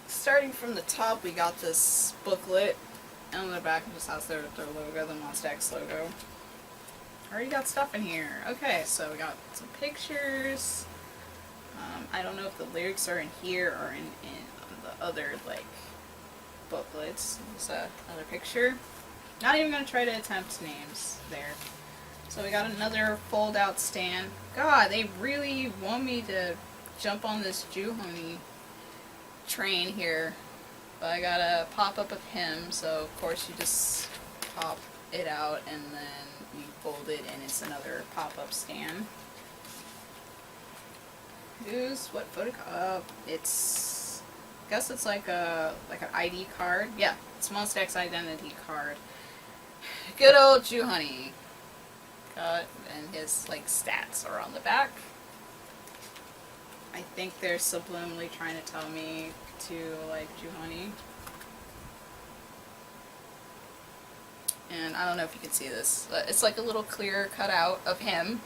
Starting from the top, we got this booklet, and on the back it just has their logo, the Monsta X logo. Already got stuff in here. Okay, so we got some pictures. I don't know if the lyrics are in here or in the other, like, booklets. There's another picture. Not even going to try to attempt names there. So we got another fold-out stand. God, they really want me to jump on this Juhoni train here. But I got a pop-up of him, so of course you just pop it out and then you fold it and it's another pop-up stand. What photo? It's, I guess it's like an ID card. Yeah, it's Monsta X identity card. Good old Juhoni. And his like stats are on the back. I think they're subliminally trying to tell me to like Juhoni. And I don't know if you can see this, but it's like a little clear cutout of him.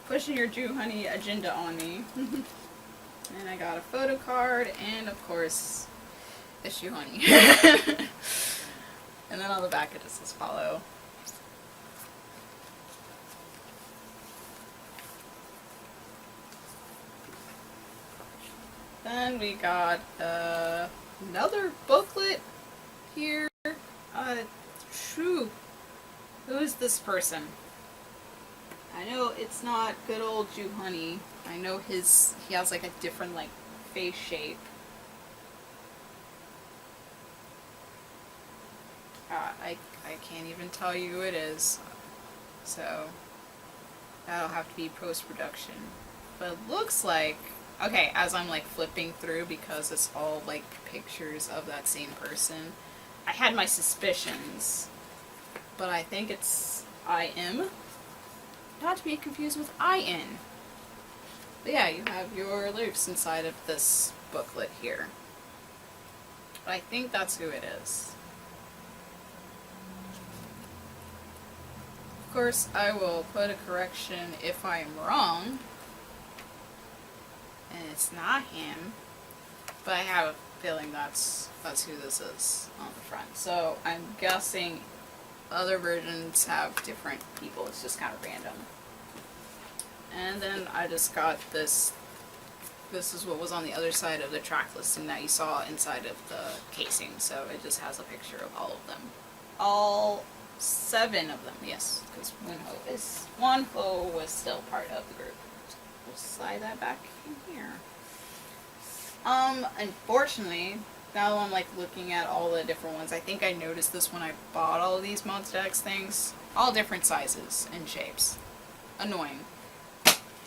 Pushing your Juhoni agenda on me. And I got a photo card, and of course, it's Juhoni. And then on the back it just says follow. Then we got another booklet here. Who is this person? I know it's not good old Honey. I know he has like a different like face shape. I can't even tell you who it is. So that'll have to be post-production. But it looks like, okay, as I'm like flipping through, because it's all like pictures of that same person, I had my suspicions, but I think it's IM. Not to be confused with IN. But yeah, you have your lyrics inside of this booklet here. But I think that's who it is. Of course, I will put a correction if I am wrong. And it's not him. But I have a feeling that's who this is on the front. So I'm guessing other versions have different people. It's just kind of random. And then I just got this. This is what was on the other side of the track listing that you saw inside of the casing. So it just has a picture of all of them. All 7 of them, yes, because Wonho was still part of the group. We'll slide that back in here. Unfortunately, now I'm like looking at all the different ones. I think I noticed this when I bought all of these Monsta X things. All different sizes and shapes. Annoying.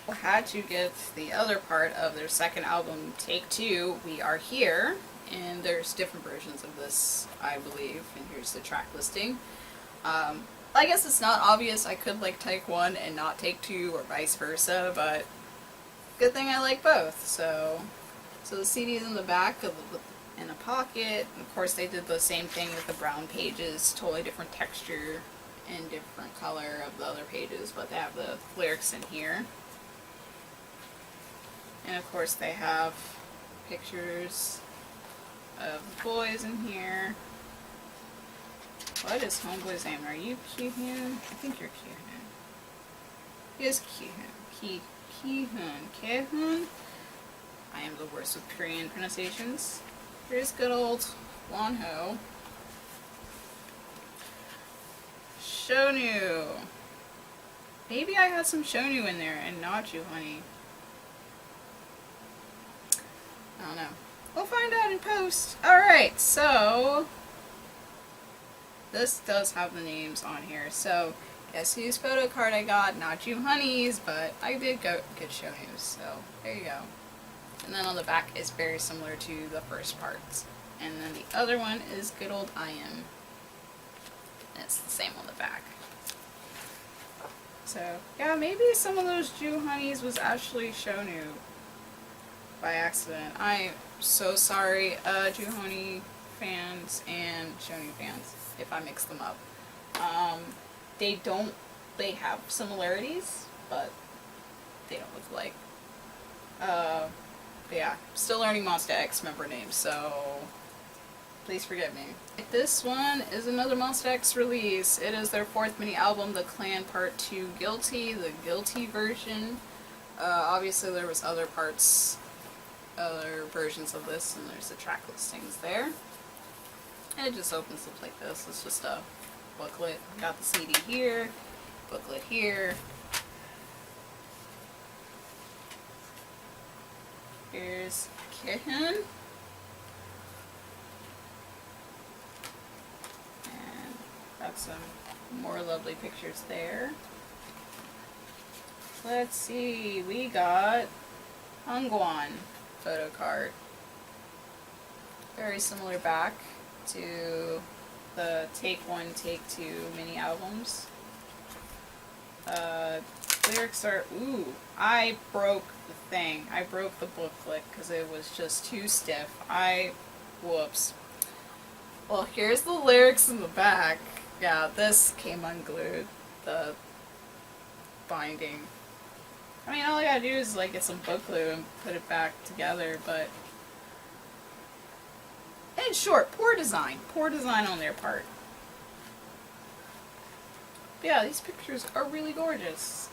I had to get the other part of their second album, Take 2, We Are Here, and there's different versions of this, I believe, and here's the track listing. I guess it's not obvious. I could like take 1 and not take 2 or vice versa, but good thing I like both. So the CD is in the back in a pocket. Of course, they did the same thing with the brown pages, totally different texture and different color of the other pages, but they have the lyrics in here. And of course, they have pictures of the boys in here. What is Homeboy's name? Are you Kyuhyun? I think you're Kyuhyun. He is Kyuhyun. Kyuhyun. I am the worst with Korean pronunciations. Here's good old Wonho. Shonu. Maybe I had some Shonu in there and not Honey. I don't know. We'll find out in post. Alright, so this does have the names on here. So guess whose photo card I got? Not Honey's, but I did get Shonu's. So there you go. And then on the back is very similar to the first parts. And then the other one is good old IM. And it's the same on the back. So yeah, maybe some of those Honeys was actually Shonu by accident. I'm so sorry, Honey fans and Shonu fans, if I mix them up. They have similarities, but they don't look alike. But yeah, still learning Monsta X member names, so please forgive me. This one is another Monsta X release. It is their 4th mini album, The Clan Part 2 Guilty, the Guilty version. Obviously there was other versions of this, and there's the track listings there. And it just opens up like this. It's just a booklet. Got the CD here, booklet here. Here's Kyuhyun. And got some more lovely pictures there. Let's see, we got Hongwan photo card. Very similar back to the Take 1, Take 2 mini albums. Lyrics are, ooh, I broke the thing. I broke the booklet because it was just too stiff. Whoops. Well, here's the lyrics in the back. Yeah, this came unglued. The binding. I mean, all I gotta do is like get some book glue and put it back together, but in short, poor design on their part. But yeah, these pictures are really gorgeous.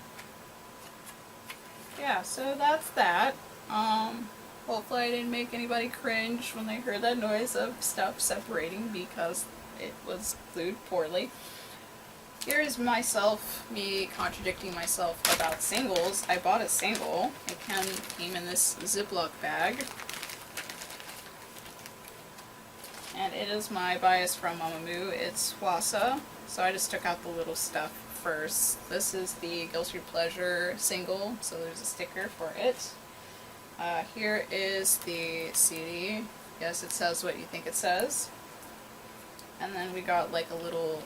Yeah, so that's that. Hopefully I didn't make anybody cringe when they heard that noise of stuff separating because it was glued poorly. Here's myself, me contradicting myself about singles. I bought a single. It came in this Ziploc bag. And it is my bias from Mamamoo. It's Hwasa. So I just took out the little stuff first. This is the Guilty Pleasure single, so there's a sticker for it. Here is the CD. Yes, it says what you think it says. And then we got like a little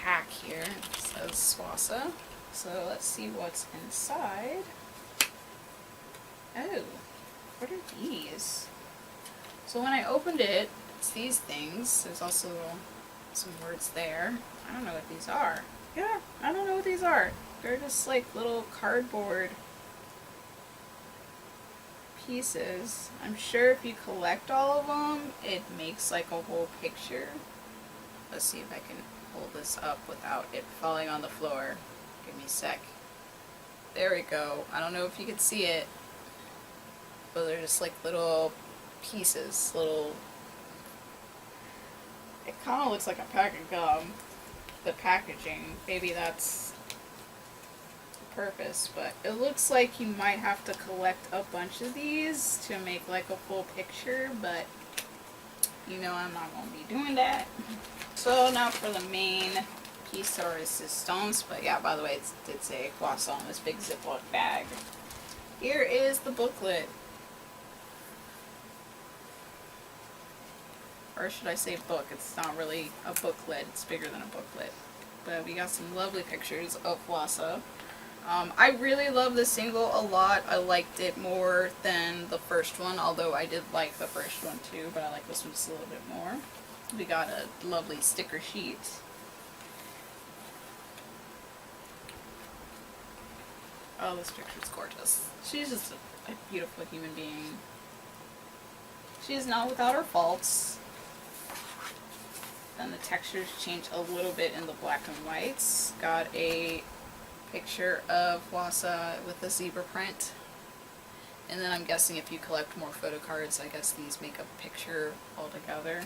pack here. It says Hwasa. So let's see what's inside. Oh, what are these? So when I opened it, it's these things. There's also some words there. I don't know what these are. Yeah, I don't know what these are. They're just like little cardboard pieces. I'm sure if you collect all of them, it makes like a whole picture. Let's see if I can hold this up without it falling on the floor. Give me a sec. There we go. I don't know if you can see it, but they're just like little pieces, little... It kind of looks like a pack of gum. The packaging, maybe that's the purpose, but it looks like you might have to collect a bunch of these to make like a full picture, but you know I'm not going to be doing that. So now for the main piece de resistance, but yeah, by the way, it did say Hwasa on this big Ziploc bag. Here is the booklet. Or should I say book? It's not really a booklet, it's bigger than a booklet. But we got some lovely pictures of Hwasa. I really love this single a lot. I liked it more than the first one, although I did like the first one too, but I like this one just a little bit more. We got a lovely sticker sheet. Oh, this picture's gorgeous. She's just a beautiful human being. She is not without her faults. Then the textures change a little bit in the black and whites. Got a picture of Hwasa with a zebra print. And then I'm guessing if you collect more photo cards, I guess these make a picture altogether.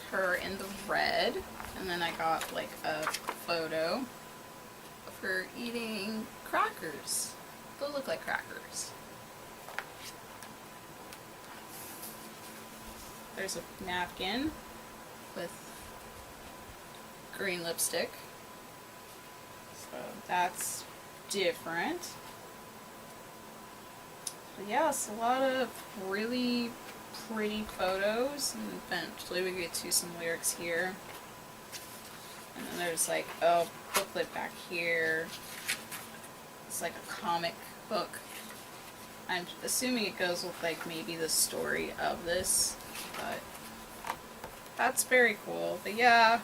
Her in the red. And then I got like a photo of her eating crackers. Those look like crackers. There's a napkin with green lipstick. So that's different. But yes, a lot of really pretty photos, and eventually we get to some lyrics here. And then there's like a booklet back here. It's like a comic book. I'm assuming it goes with like maybe the story of this, but that's very cool. But yeah,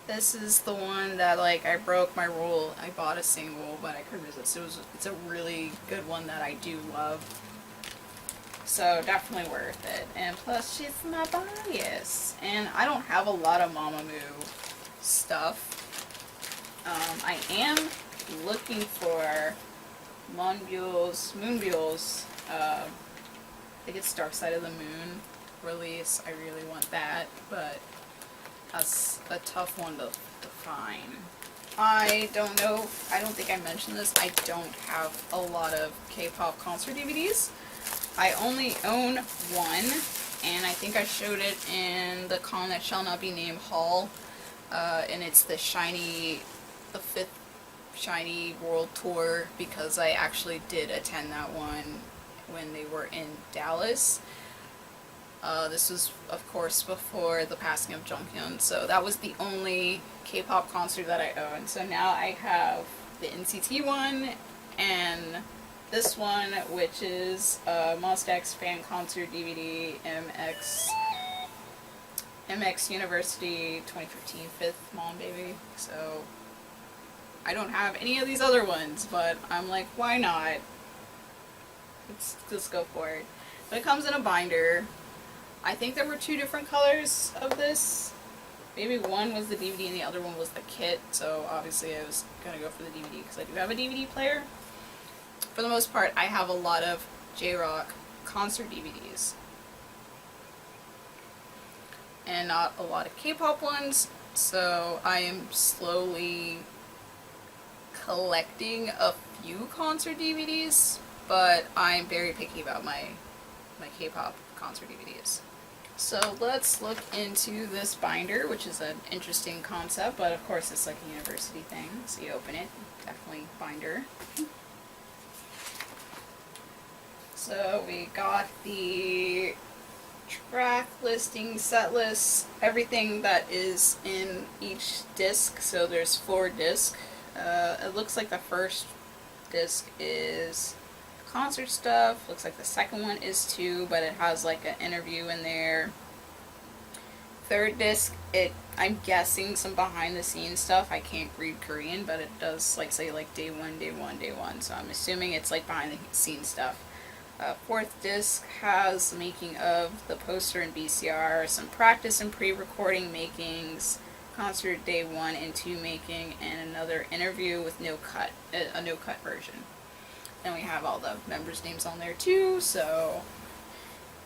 this is the one that like I broke my rule. I bought a single, but I couldn't resist. It's a really good one that I do love. So definitely worth it. And plus she's my bias. And I don't have a lot of Mamamoo stuff. I am looking for Moonbyul's, I think it's Dark Side of the Moon release. I really want that, but that's a tough one to find. I don't know, I don't think I mentioned this, I don't have a lot of K-pop concert DVDs. I only own one, and I think I showed it in the Con That Shall Not Be Named haul, and it's the fifth Shiny World Tour, because I actually did attend that one when they were in Dallas. This was, of course, before the passing of Jonghyun, so that was the only K-pop concert that I owned. So now I have the NCT one, and this one, which is Monsta X Fan Concert DVD MX University 2015 5th Mom Baby. So I don't have any of these other ones, but I'm like, why not? Let's just go for it. But it comes in a binder. I think there were two different colors of this. Maybe one was the DVD and the other one was the kit, so obviously I was going to go for the DVD because I do have a DVD player. For the most part, I have a lot of J-Rock concert DVDs. and not a lot of K-pop ones, so I am slowly collecting a few concert DVDs, but I'm very picky about my K-pop concert DVDs. So let's look into this binder, which is an interesting concept, but of course it's like a university thing, so you open it, definitely binder. So we got the track listing, set list, everything that is in each disc, so there's 4 discs. It looks like the first disc is concert stuff, looks like the second one is too, but it has like an interview in there. Third disc, I'm guessing some behind the scenes stuff. I can't read Korean, but it does like say like day one, so I'm assuming it's like behind the scenes stuff. Fourth disc has the making of the poster and VCR, some practice and pre-recording makings, concert day 1 and 2 making, and another interview with a no cut version. And we have all the members' names on there too, so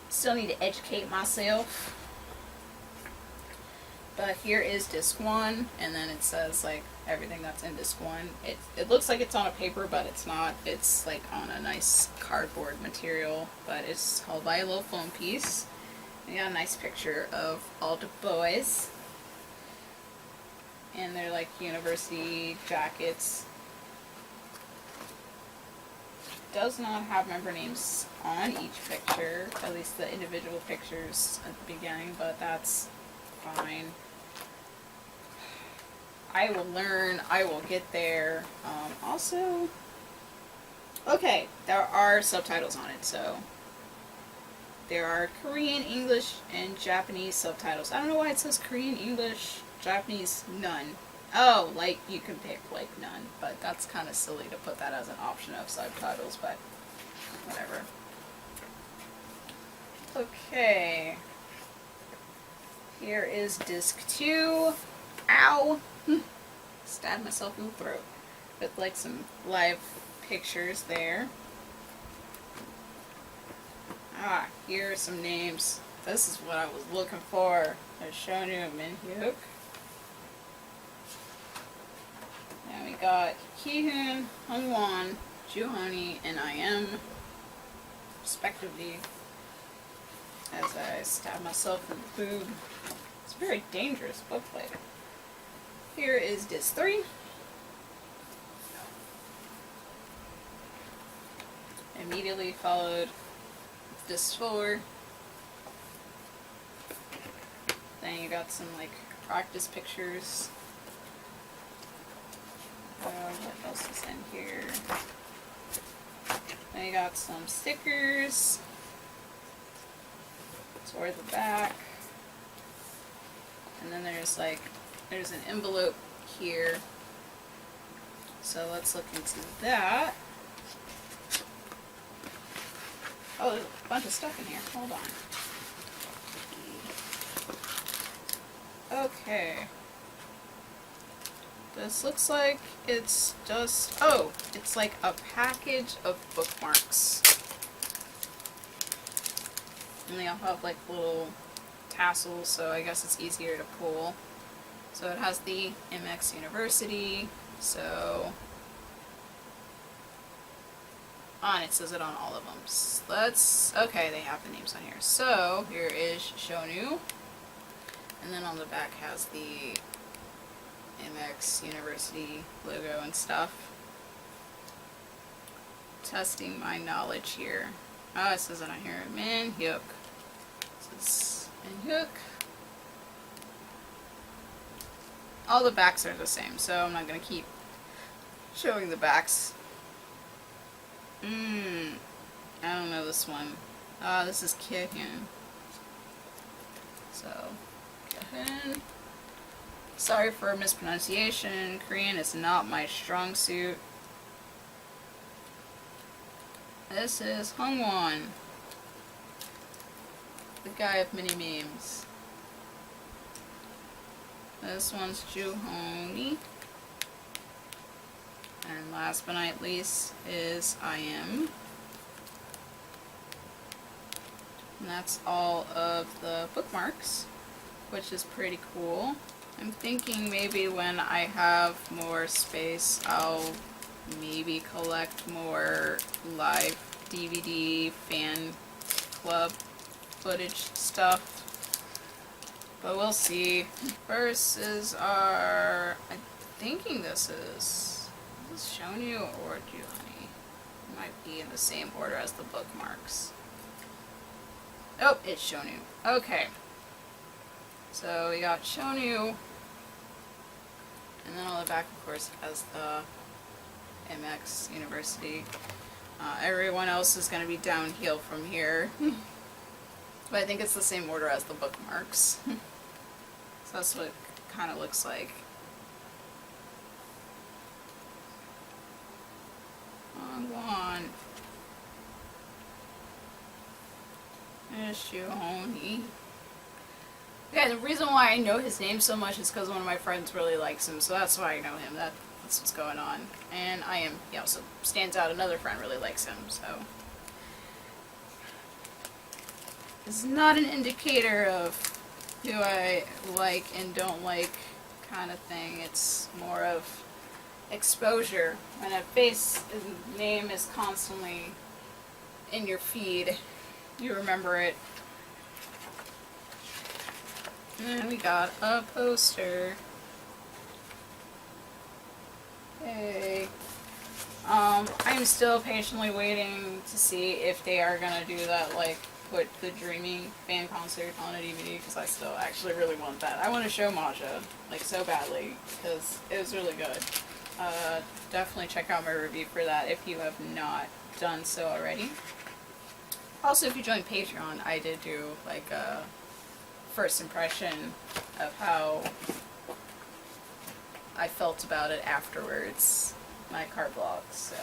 still need to educate myself. But here is disc 1, and then it says like everything that's in disc 1. It looks like it's on a paper, but it's not. It's like on a nice cardboard material, but it's held by a little foam piece. We got a nice picture of all the boys, and they're like university jackets. Does not have member names on each picture, at least the individual pictures at the beginning, but that's fine. I will learn, I will get there. Also, okay, there are subtitles on it, so there are Korean, English, and Japanese subtitles. I don't know why it says Korean, English, Japanese, none. Oh, like, you can pick, like, none, but that's kind of silly to put that as an option of subtitles, but whatever. Okay. Here is disc 2. Ow! Stabbed myself in the throat. With, like, some live pictures there. Ah, here are some names. This is what I was looking for. There's Shonu and Minhyuk. And we got Kihoon, Hongwon, Juhoni, and I.M. respectively. As I stab myself in the boob. It's a very dangerous bookplate. Here is disc 3. Immediately followed disc 4. Then you got some like practice pictures. What else is in here? Then you got some stickers toward the back. And then there's an envelope here. So let's look into that. Oh, there's a bunch of stuff in here. Hold on. Okay. This looks like it's just, oh, it's like a package of bookmarks. And they all have like little tassels, so I guess it's easier to pull. So it has the MX University, so on it says it on all of them. So okay, they have the names on here. So here is Shonu, and then on the back has the MX University logo and stuff. Testing my knowledge here. Oh, it says it on here. Minhyuk. This is Minhyuk. All the backs are the same, so I'm not going to keep showing the backs. I don't know this one. This is Kihyun. So, Kihyun. Sorry for mispronunciation. Korean is not my strong suit. This is Hongwon, the guy of many memes. This one's Juhoni. And last but not least is I.M. And that's all of the bookmarks. which is pretty cool. I'm thinking maybe when I have more space, I'll maybe collect more live DVD fan club footage stuff. But we'll see. First is our, I'm thinking this is Shonu or Juhani. It might be in the same order as the bookmarks. Oh, it's Shonu. Okay. So we got Shonu. And then on the back, of course, has the MX University. Everyone else is going to be downhill from here. But I think it's the same order as the bookmarks. So that's what it kind of looks like. Go on. There's Shuhoni. Yeah, the reason why I know his name so much is because one of my friends really likes him, so that's why I know him. That's what's going on. And he also stands out, another friend really likes him, so. It's not an indicator of who I like and don't like kind of thing. It's more of exposure. When a face name is constantly in your feed, you remember it. And we got a poster. Hey. I'm still patiently waiting to see if they are gonna do that, like, put the Dreaming fan concert on a DVD, because I still actually really want that. I want to show Maja, like, so badly, because it was really good. Definitely check out my review for that if you have not done so already. Also, if you join Patreon, I did do, like, a first impression of how I felt about it afterwards. My card blog, so.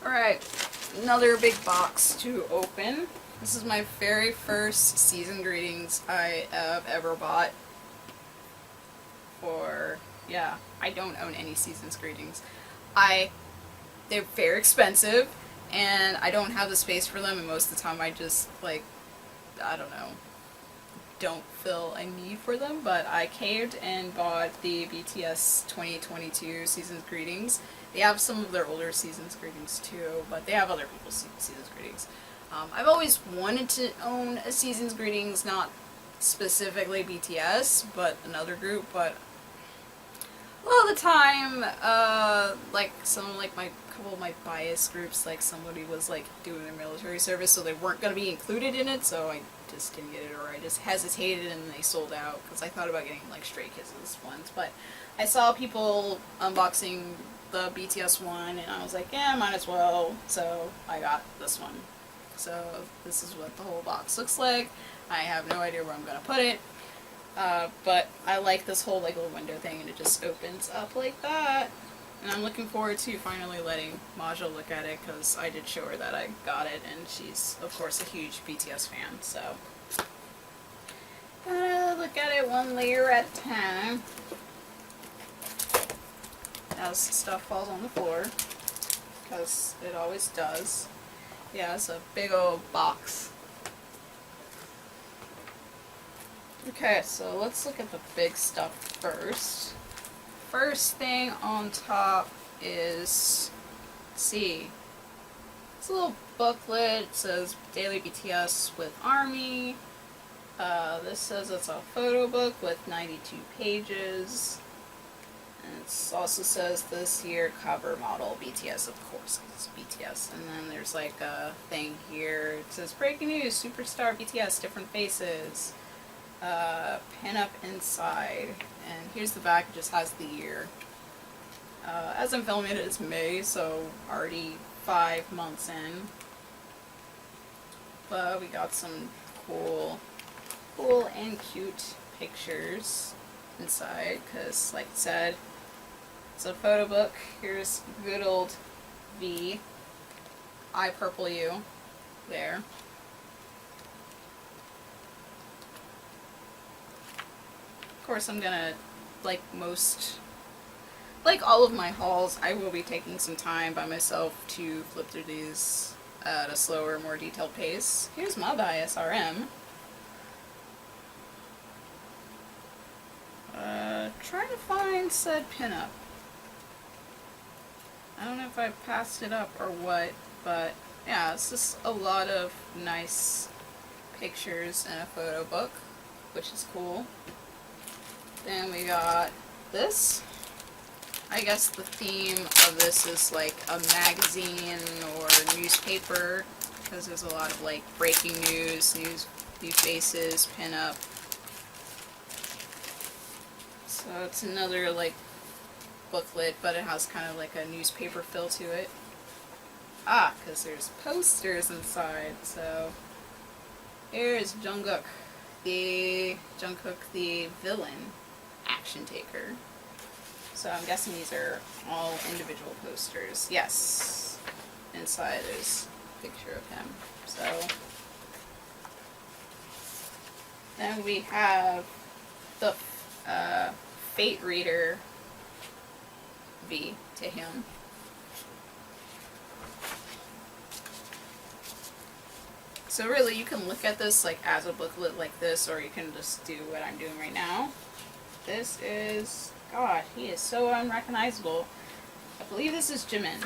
Alright, another big box to open. This is my very first season greetings I have ever bought. I don't own any season's greetings. They're very expensive, and I don't have the space for them, and most of the time I just, like, I don't know, don't feel a need for them, but I caved and bought the BTS 2022 season's greetings. They have some of their older season's greetings too, but they have other people's season's greetings. I've always wanted to own a season's greetings, not specifically BTS, but another group, but a lot of the time, like couple of my bias groups, like somebody was like doing their military service, so they weren't going to be included in it, so I just didn't get it, or I just hesitated and they sold out, because I thought about getting like Stray Kisses ones, but I saw people unboxing the BTS one, and I was like, yeah, might as well, so I got this one. So this is what the whole box looks like. I have no idea where I'm going to put it. But I like this whole like little window thing, and it just opens up like that. And I'm looking forward to finally letting Maja look at it, because I did show her that I got it, and she's of course a huge BTS fan, so. Look at it one layer at a time. As stuff falls on the floor, because it always does. Yeah, it's a big old box. Okay, so let's look at the big stuff first. First thing on top is, let's see, it's a little booklet. It says Daily BTS with ARMY. This says it's a photo book with 92 pages. And it also says this year cover model BTS, of course, it's BTS. And then there's like a thing here. It says breaking news, superstar BTS, different faces. Pin up inside, and here's the back. It just has the year. As I'm filming it, it's May, so already 5 months in. But we got some cool and cute pictures inside, because like I said, it's a photo book. Here's good old V, I purple you, there. Of course, I'm gonna, like all of my hauls, I will be taking some time by myself to flip through these at a slower, more detailed pace. Here's my bias RM. Trying to find said pinup. I don't know if I passed it up or what, but yeah, it's just a lot of nice pictures in a photo book, which is cool. Then we got this. I guess the theme of this is like a magazine or newspaper, because there's a lot of like breaking news, new faces, pinup. So it's another like booklet, but it has kind of like a newspaper feel to it. Ah, because there's posters inside. So here's Jungkook, the villain, action taker. So I'm guessing these are all individual posters. Yes. Inside there's a picture of him. So then we have the Fate Reader V to him. So really you can look at this like as a booklet like this, or you can just do what I'm doing right now. This is, God, he is so unrecognizable. I believe this is Jimin,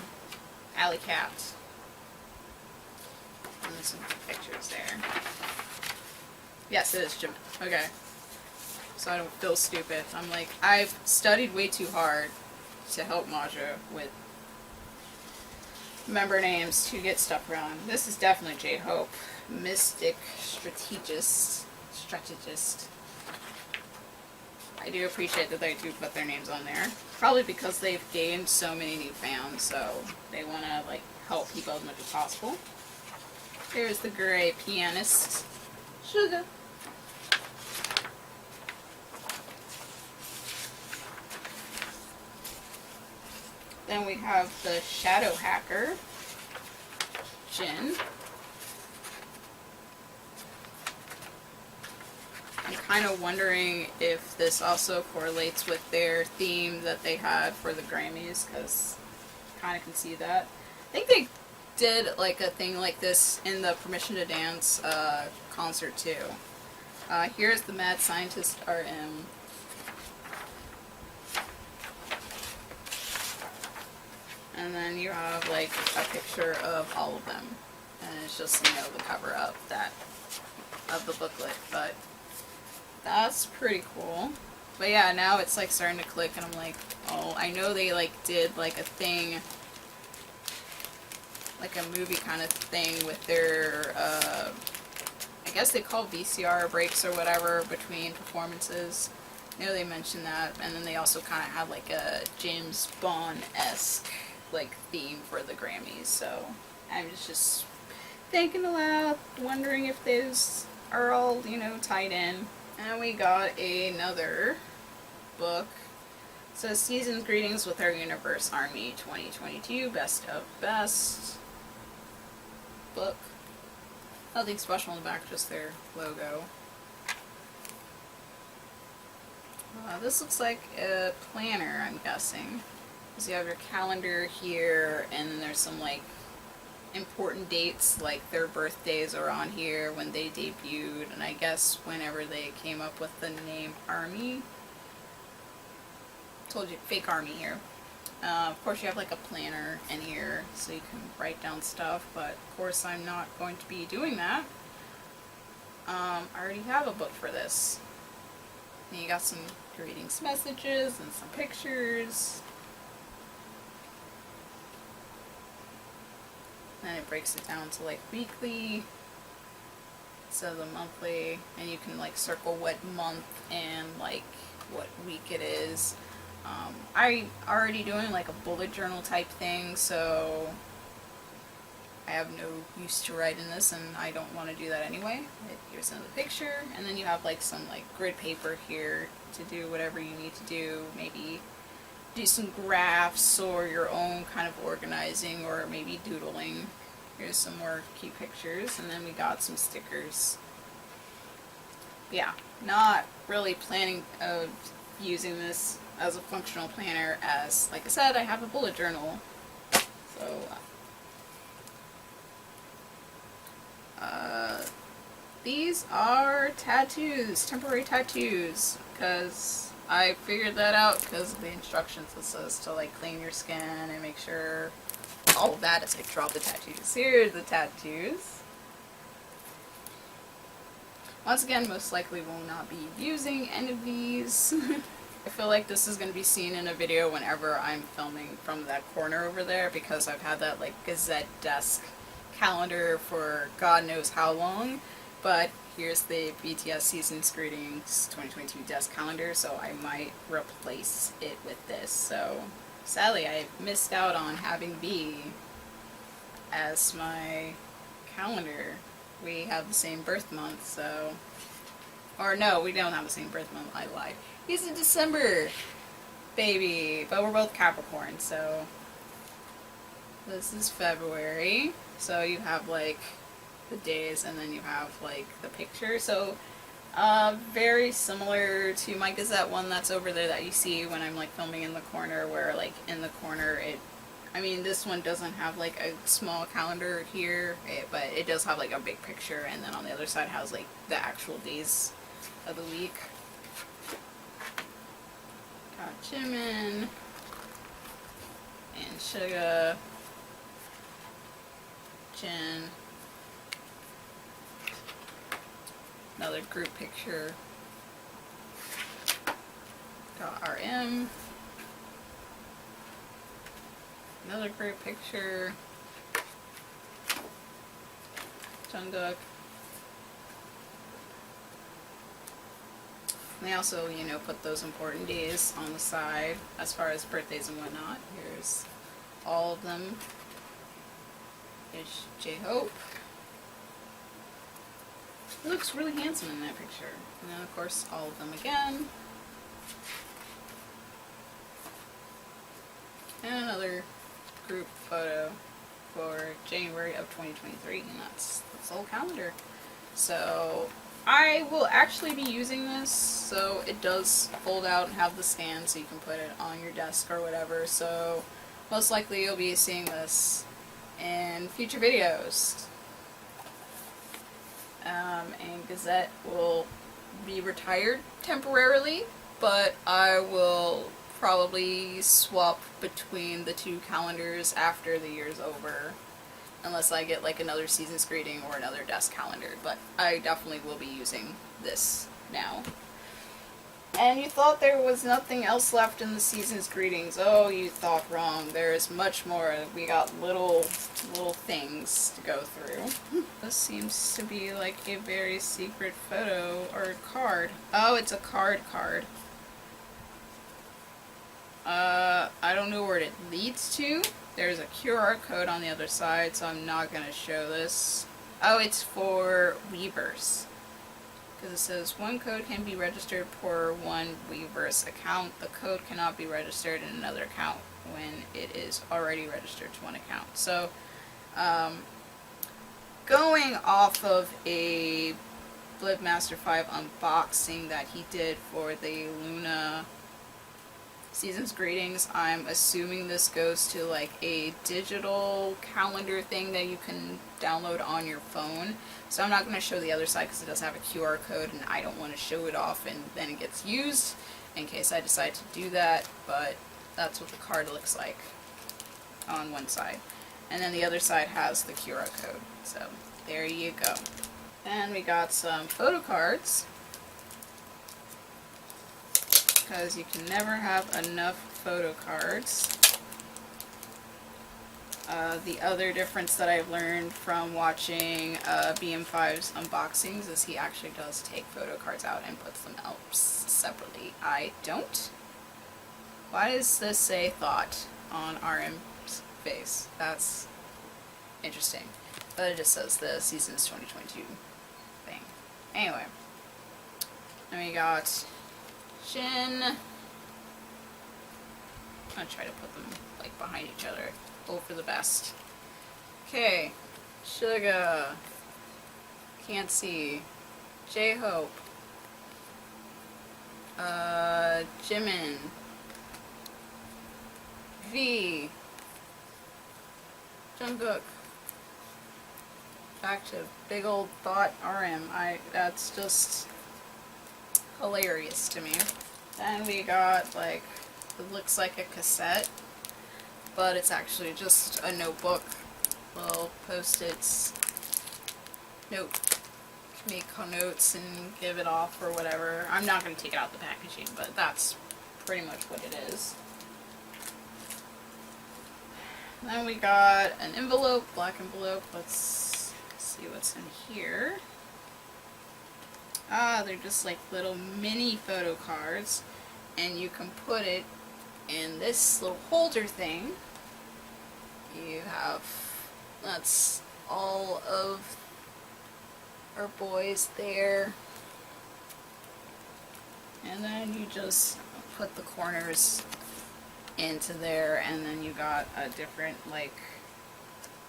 Alley Cat. And there's some pictures there. Yes, it is Jimin. Okay. So I don't feel stupid. I'm like, I've studied way too hard to help Maja with member names to get stuff wrong. This is definitely J-Hope. Mystic strategist. I do appreciate that they do put their names on there. Probably because they've gained so many new fans, so they want to like help people as much as possible. Here's the gray pianist, Sugar. Then we have the shadow hacker, Jin. I'm kind of wondering if this also correlates with their theme that they had for the Grammys, because kind of can see that. I think they did like a thing like this in the Permission to Dance concert too. Here's the Mad Scientist RM. And then you have like a picture of all of them, and it's just, you know, the cover up of the booklet. But that's pretty cool. But yeah, now it's like starting to click, and I'm like, oh, I know they like did like a thing, like a movie kind of thing with their I guess they call VCR breaks or whatever between performances. I know they mentioned that, and then they also kind of had like a James Bond-esque like theme for the Grammys. So I'm just thinking aloud, wondering if those are all, you know, tied in. And we got another book. It says Season's Greetings with Our Universe Army 2022 Best of Best book. Nothing special in the back, just their logo. This looks like a planner, I'm guessing. So you have your calendar here, and then there's some like important dates, like their birthdays are on here, when they debuted, and I guess whenever they came up with the name Army. Told you, fake Army here. Of course you have like a planner in here, so you can write down stuff, but of course I'm not going to be doing that. I already have a book for this. And you got some greetings messages and some pictures. And it breaks it down to like weekly, so the monthly, and you can like circle what month and like what week it is. I'm already doing like a bullet journal type thing, so I have no use to writing this, and I don't want to do that anyway. Here's another picture, and then you have like some like grid paper here to do whatever you need to do, maybe do some graphs or your own kind of organizing, or maybe doodling. Here's some more cute pictures, and then we got some stickers. Yeah, not really planning of using this as a functional planner, as, like I said, I have a bullet journal. So, these are tattoos, temporary tattoos, because I figured that out because of the instructions. It says to like clean your skin and make sure all of that is like drop the tattoos. Here's the tattoos. Once again, most likely will not be using any of these. I feel like this is going to be seen in a video whenever I'm filming from that corner over there because I've had that like Gazette desk calendar for God knows how long. But here's the BTS Season's Greetings 2022 desk calendar, so I might replace it with this. So sadly, I missed out on having B as my calendar. We have the same birth month, so... Or no, we don't have the same birth month, I lied. He's a December baby, but we're both Capricorn, so... This is February, so you have like the days and then you have like the picture, so very similar to my Gazette one that's over there that you see when I'm like filming in the corner, where like in the corner I mean, this one doesn't have like a small calendar here, but it does have like a big picture, and then on the other side has like the actual days of the week. Got Jimin and Suga, Jin, another group picture. Got RM. Another group picture. Jungkook. And they also, you know, put those important days on the side as far as birthdays and whatnot. Here's all of them. Here's J-Hope. He looks really handsome in that picture. And then, of course, all of them again. And another group photo for January of 2023, and that's the whole calendar. So I will actually be using this, so it does fold out and have the stand so you can put it on your desk or whatever, so most likely you'll be seeing this in future videos. And Gazette will be retired temporarily, but I will probably swap between the two calendars after the year's over, unless I get like another Season's Greeting or another desk calendar, but I definitely will be using this now. And you thought there was nothing else left in the Season's Greetings. Oh, you thought wrong. There is much more. We got little things to go through. This seems to be like a very secret photo or card. Oh, it's a card. I don't know where it leads to. There's a QR code on the other side, so I'm not going to show this. Oh, it's for Weverse. Because it says one code can be registered per one Weverse account. The code cannot be registered in another account when it is already registered to one account. So, going off of a Blvd Master 5 unboxing that he did for the Luna Season's Greetings, I'm assuming this goes to like a digital calendar thing that you can download on your phone. So I'm not going to show the other side because it does have a QR code and I don't want to show it off and then it gets used in case I decide to do that, but that's what the card looks like on one side. And then the other side has the QR code. So there you go. And we got some photo cards, because you can never have enough photo cards. The other difference that I've learned from watching BM5's unboxings is he actually does take photo cards out and puts them out separately. I don't. Why does this say thought on RM's face? That's interesting. But it just says the Seasons 2022 thing. Anyway. Then we got Jin. I'm gonna try to put them like behind each other. Hope for the best. Okay, Suga. Can't see. J-Hope. Jimin. V. Jungkook. Back to big old thought RM. That's just hilarious to me. Then we got like, it looks like a cassette, but it's actually just a notebook. Little post-its, note, make notes and give it off or whatever. I'm not going to take it out the packaging, but that's pretty much what it is. Then we got an envelope, black envelope. Let's see what's in here. Ah, they're just like little mini photo cards, and you can put it in this little holder thing. You have, that's all of our boys there. And then you just put the corners into there, and then you got a different like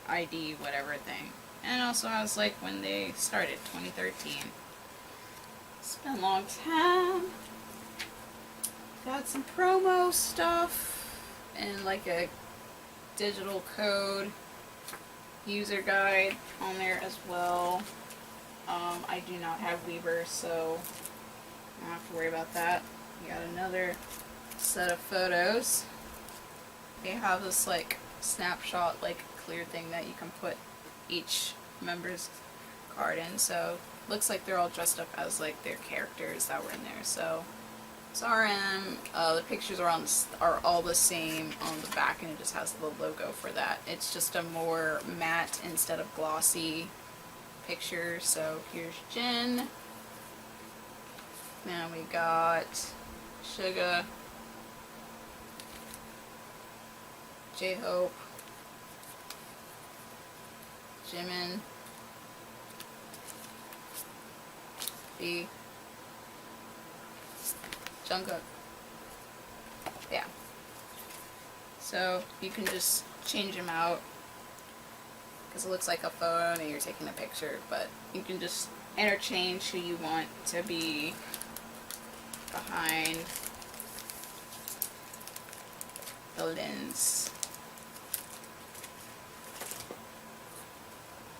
ID whatever thing. And it also has like when they started, 2013. It's been a long time. Got some promo stuff and like a digital code user guide on there as well. I do not have Weaver, so I don't have to worry about that. You got another set of photos. They have this like snapshot, like clear thing that you can put each member's card in. So looks like they're all dressed up as like their characters that were in there. So it's RM. The pictures are all the same on the back, and it just has the logo for that. It's just a more matte instead of glossy picture. So here's Jin. Now we got Suga, J-Hope, Jimin, B, Jungkook. Yeah. So you can just change them out because it looks like a phone and you're taking a picture, but you can just interchange who you want to be behind the lens.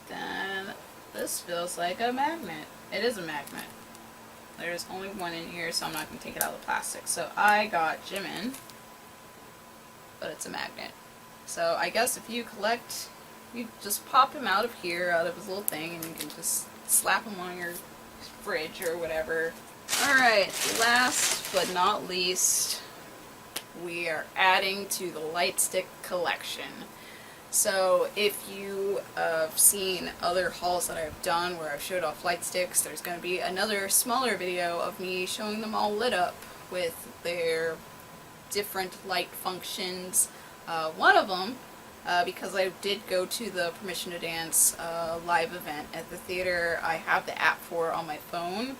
Then this feels like a magnet. It is a magnet. There's only one in here, so I'm not going to take it out of the plastic. So I got Jimin, but it's a magnet. So I guess if you collect, you just pop him out of here, out of his little thing, and you can just slap him on your fridge or whatever. Alright, last but not least, we are adding to the Lightstick collection. So if you have seen other hauls that I've done where I've showed off Lightsticks, there's going to be another smaller video of me showing them all lit up with their different light functions. One of them, because I did go to the Permission to Dance live event at the theater, I have the app for on my phone.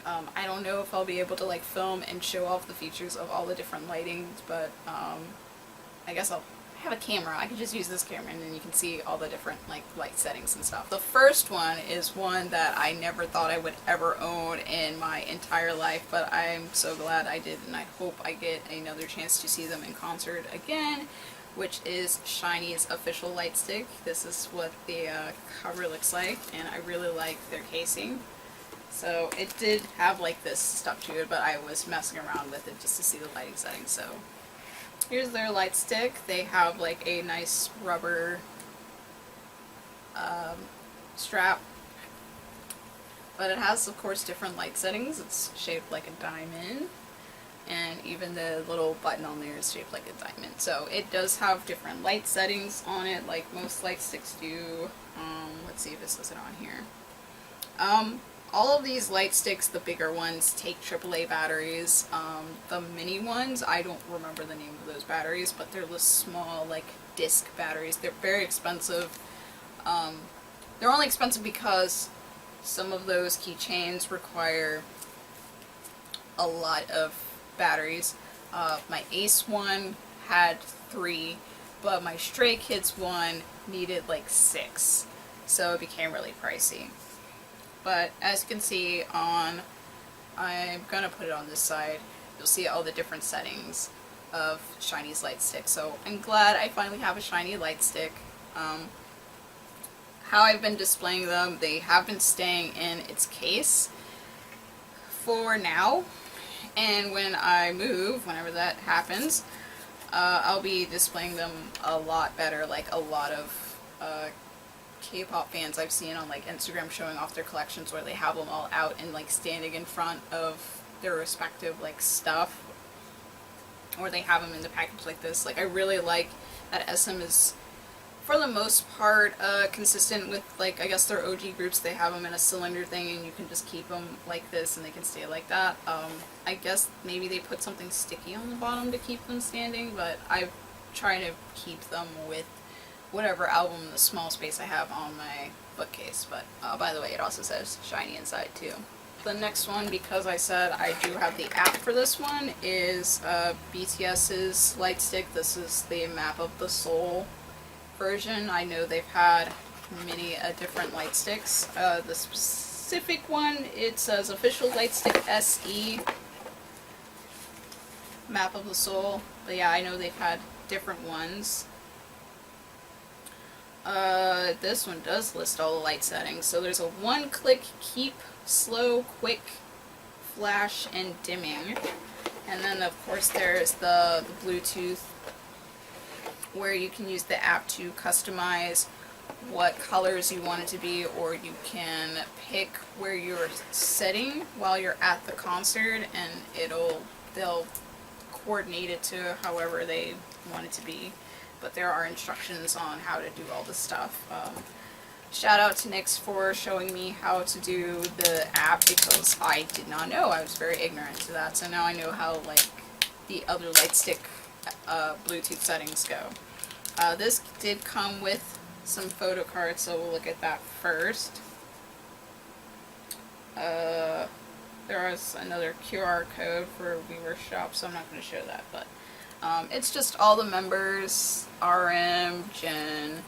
I don't know if I'll be able to like film and show off the features of all the different lightings, but I guess I'll have a camera. I could just use this camera and then you can see all the different like light settings and stuff. The first one is one that I never thought I would ever own in my entire life, but I'm so glad I did, and I hope I get another chance to see them in concert again, which is SHINee's official light stick. This is what the cover looks like, and I really like their casing. So it did have like this stuff to it, but I was messing around with it just to see the lighting settings. So here's their light stick. They have like a nice rubber strap, but it has of course different light settings. It's shaped like a diamond, and even the little button on there is shaped like a diamond. So it does have different light settings on it, like most light sticks do. Let's see if this says it on here. All of these light sticks, the bigger ones, take AAA batteries. The mini ones, I don't remember the name of those batteries, but they're the small, like, disc batteries. They're very expensive. They're only expensive because some of those keychains require a lot of batteries. My Ace one had 3, but my Stray Kids one needed like 6, so it became really pricey. But as you can see on, I'm going to put it on this side, you'll see all the different settings of SHINee's light stick. So I'm glad I finally have a SHINee light stick. How I've been displaying them, they have been staying in its case for now, And when I move, whenever that happens, I'll be displaying them a lot better. Like a lot of K-pop fans I've seen on like Instagram showing off their collections where they have them all out and like standing in front of their respective like stuff, or they have them in the package like this. Like I really like that SM is for the most part consistent with like I guess their OG groups. They have them in a cylinder thing and you can just keep them like this and they can stay like that. I guess maybe they put something sticky on the bottom to keep them standing, but I try to keep them with whatever album, the small space I have on my bookcase. But by the way, it also says shiny inside too. The next one, because I said I do have the app for this one, is BTS's Lightstick. This is the Map of the Soul version. I know they've had many different Lightsticks. The specific one, it says Official Lightstick SE Map of the Soul. But yeah, I know they've had different ones. This one does list all the light settings. So there's a one-click keep, slow, quick, flash, and dimming. And then of course there's the Bluetooth, where you can use the app to customize what colors you want it to be, or you can pick where you're setting while you're at the concert, and they'll coordinate it to however they want it to be. But there are instructions on how to do all this stuff. Shout out to Nyx for showing me how to do the app, because I did not know. I was very ignorant to that. So now I know how like the other Lightstick Bluetooth settings go. This did come with some photo cards, so we'll look at that first. There is another QR code for viewer shop, so I'm not going to show that, but it's just all the members: RM, Jin,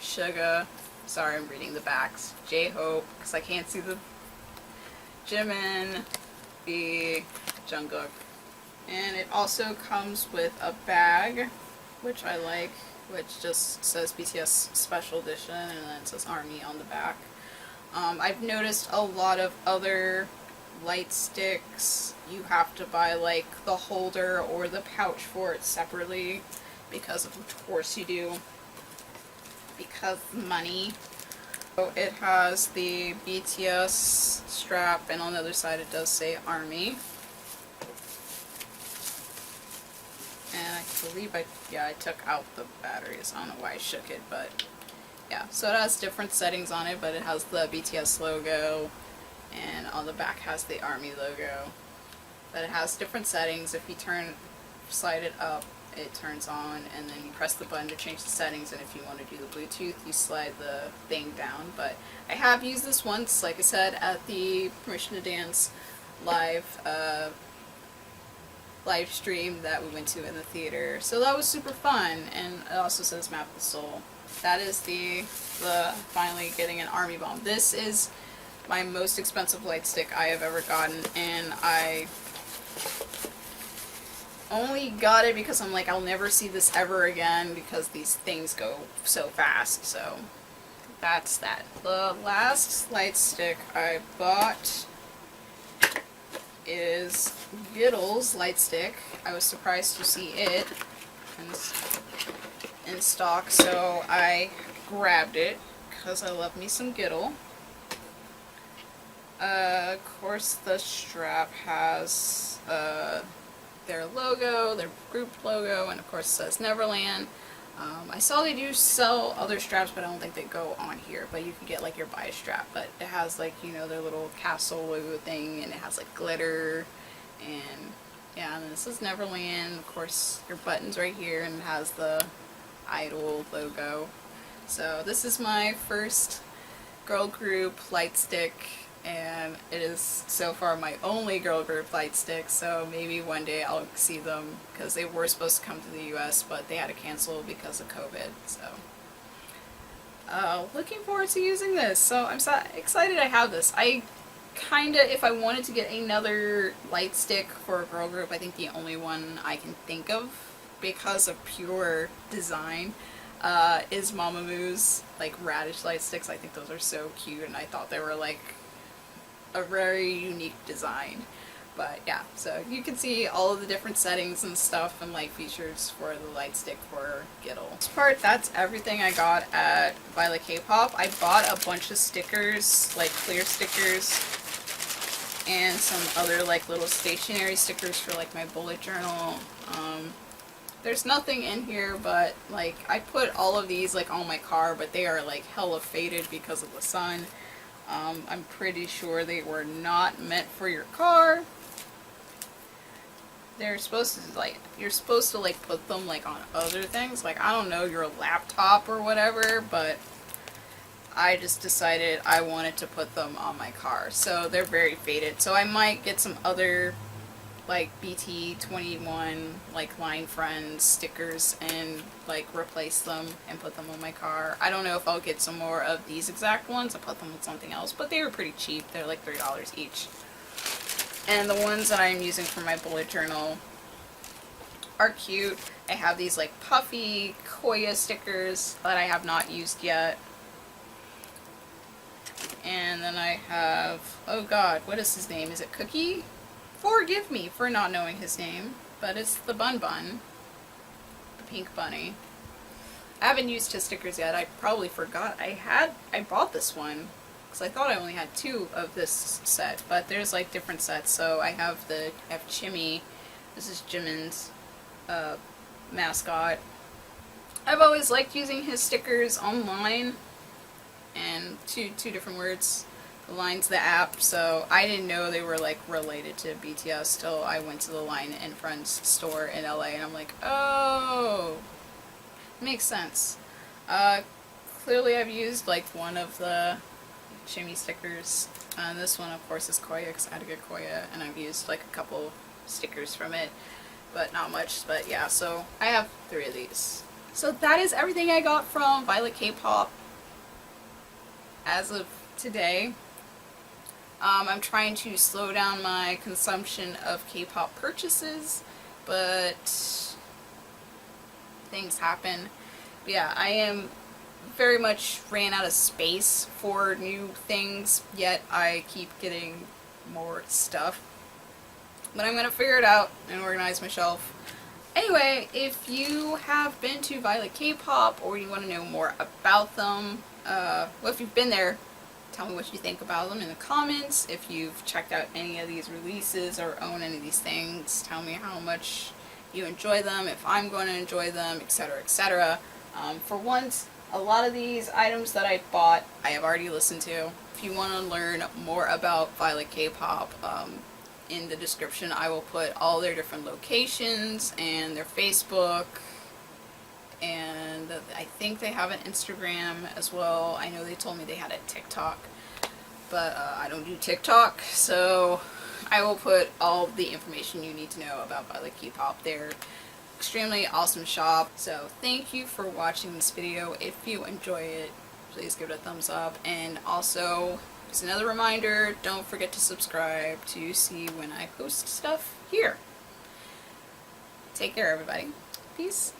Suga, sorry I'm reading the backs, J-Hope, because I can't see the Jimin, V, Jungkook. And it also comes with a bag, which I like, which just says BTS Special Edition, and then it says ARMY on the back. I've noticed a lot of other light sticks, you have to buy like the holder or the pouch for it separately, because of course you do, because money. So it has the BTS strap, and on the other side it does say ARMY. And I believe I took out the batteries. I don't know why I shook it, but yeah. So it has different settings on it, but it has the BTS logo, and on the back has the ARMY logo. But it has different settings. If you slide it up, it turns on, and then you press the button to change the settings, and if you want to do the Bluetooth, you slide the thing down. But I have used this once, like I said, at the Permission to Dance live stream that we went to in the theater. So that was super fun, and it also says Map of the Soul. That is the finally getting an ARMY bomb. This is my most expensive light stick I have ever gotten, and I only got it because I'm like, I'll never see this ever again because these things go so fast. So that's that. The last light stick I bought is i-dle's light stick. I was surprised to see it in stock, so I grabbed it because I love me some i-dle. Of course, the strap has their logo, their group logo, and of course it says Neverland. I saw they do sell other straps, but I don't think they go on here. But you can get like your bias strap, but it has like, you know, their little castle logo thing, and it has like glitter, and yeah, and this is Neverland. Of course, your button's right here, and it has the i-dle logo. So this is my first girl group light stick, and it is so far my only girl group light stick, so maybe one day I'll see them, because they were supposed to come to the US, but they had to cancel because of COVID. So looking forward to using this. So I'm so excited I have this. I kinda, if I wanted to get another light stick for a girl group, I think the only one I can think of because of pure design is Mamamoo's like radish light sticks. I think those are so cute, and I thought they were like a very unique design. But yeah, so you can see all of the different settings and stuff and light features for the light stick for i-dle. This part, that's everything I got at Violet KPop. I bought a bunch of stickers, like clear stickers, and some other like little stationery stickers for like my bullet journal. There's nothing in here, but like I put all of these like on my car, but they are like hella faded because of the sun. I'm pretty sure they were not meant for your car. They're supposed to like, you're supposed to like put them like on other things, like I don't know, your laptop or whatever, but I just decided I wanted to put them on my car. So they're very faded. So I might get some other like BT21 like Line Friends stickers and like replace them and put them on my car. I don't know if I'll get some more of these exact ones. I'll put them with something else, but they were pretty cheap. They're like $3 each. And the ones that I'm using for my bullet journal are cute. I have these like puffy Koya stickers that I have not used yet. And then I have, oh god, what is his name? Is it Cookie? Forgive me for not knowing his name, but it's the Bun Bun, the pink bunny. I haven't used his stickers yet. I probably forgot I bought this one because I thought I only had 2 of this set, but there's like different sets. So I have Chimmy. This is Jimin's mascot. I've always liked using his stickers online, and two different words. The Line's the app, so I didn't know they were like related to BTS till I went to the Line and Friends store in LA, and I'm like, oh, makes sense. Clearly I've used like one of the Shimmy stickers. This one of course is Koya because I had to get Koya, and I've used like a couple stickers from it, but not much. But yeah, so I have 3 of these. So that is everything I got from Violet KPop as of today. I'm trying to slow down my consumption of K-pop purchases, but things happen. But yeah, I am very much ran out of space for new things, yet I keep getting more stuff. But I'm gonna figure it out and organize my shelf. Anyway, if you have been to Violet KPop or you want to know more about them, well, if you've been there, tell me what you think about them in the comments. If you've checked out any of these releases or own any of these things, tell me how much you enjoy them, if I'm going to enjoy them, etc., etc. For once, a lot of these items that I bought, I have already listened to. If you want to learn more about Violet KPop, in the description I will put all their different locations and their Facebook, and I think they have an Instagram as well. I know they told me they had a TikTok, but I don't do TikTok, so I will put all the information you need to know about Violet KPop. They're extremely awesome shop. So thank you for watching this video. If you enjoy it, please give it a thumbs up, and also just another reminder, don't forget to subscribe to see when I post stuff here. Take care, everybody. Peace.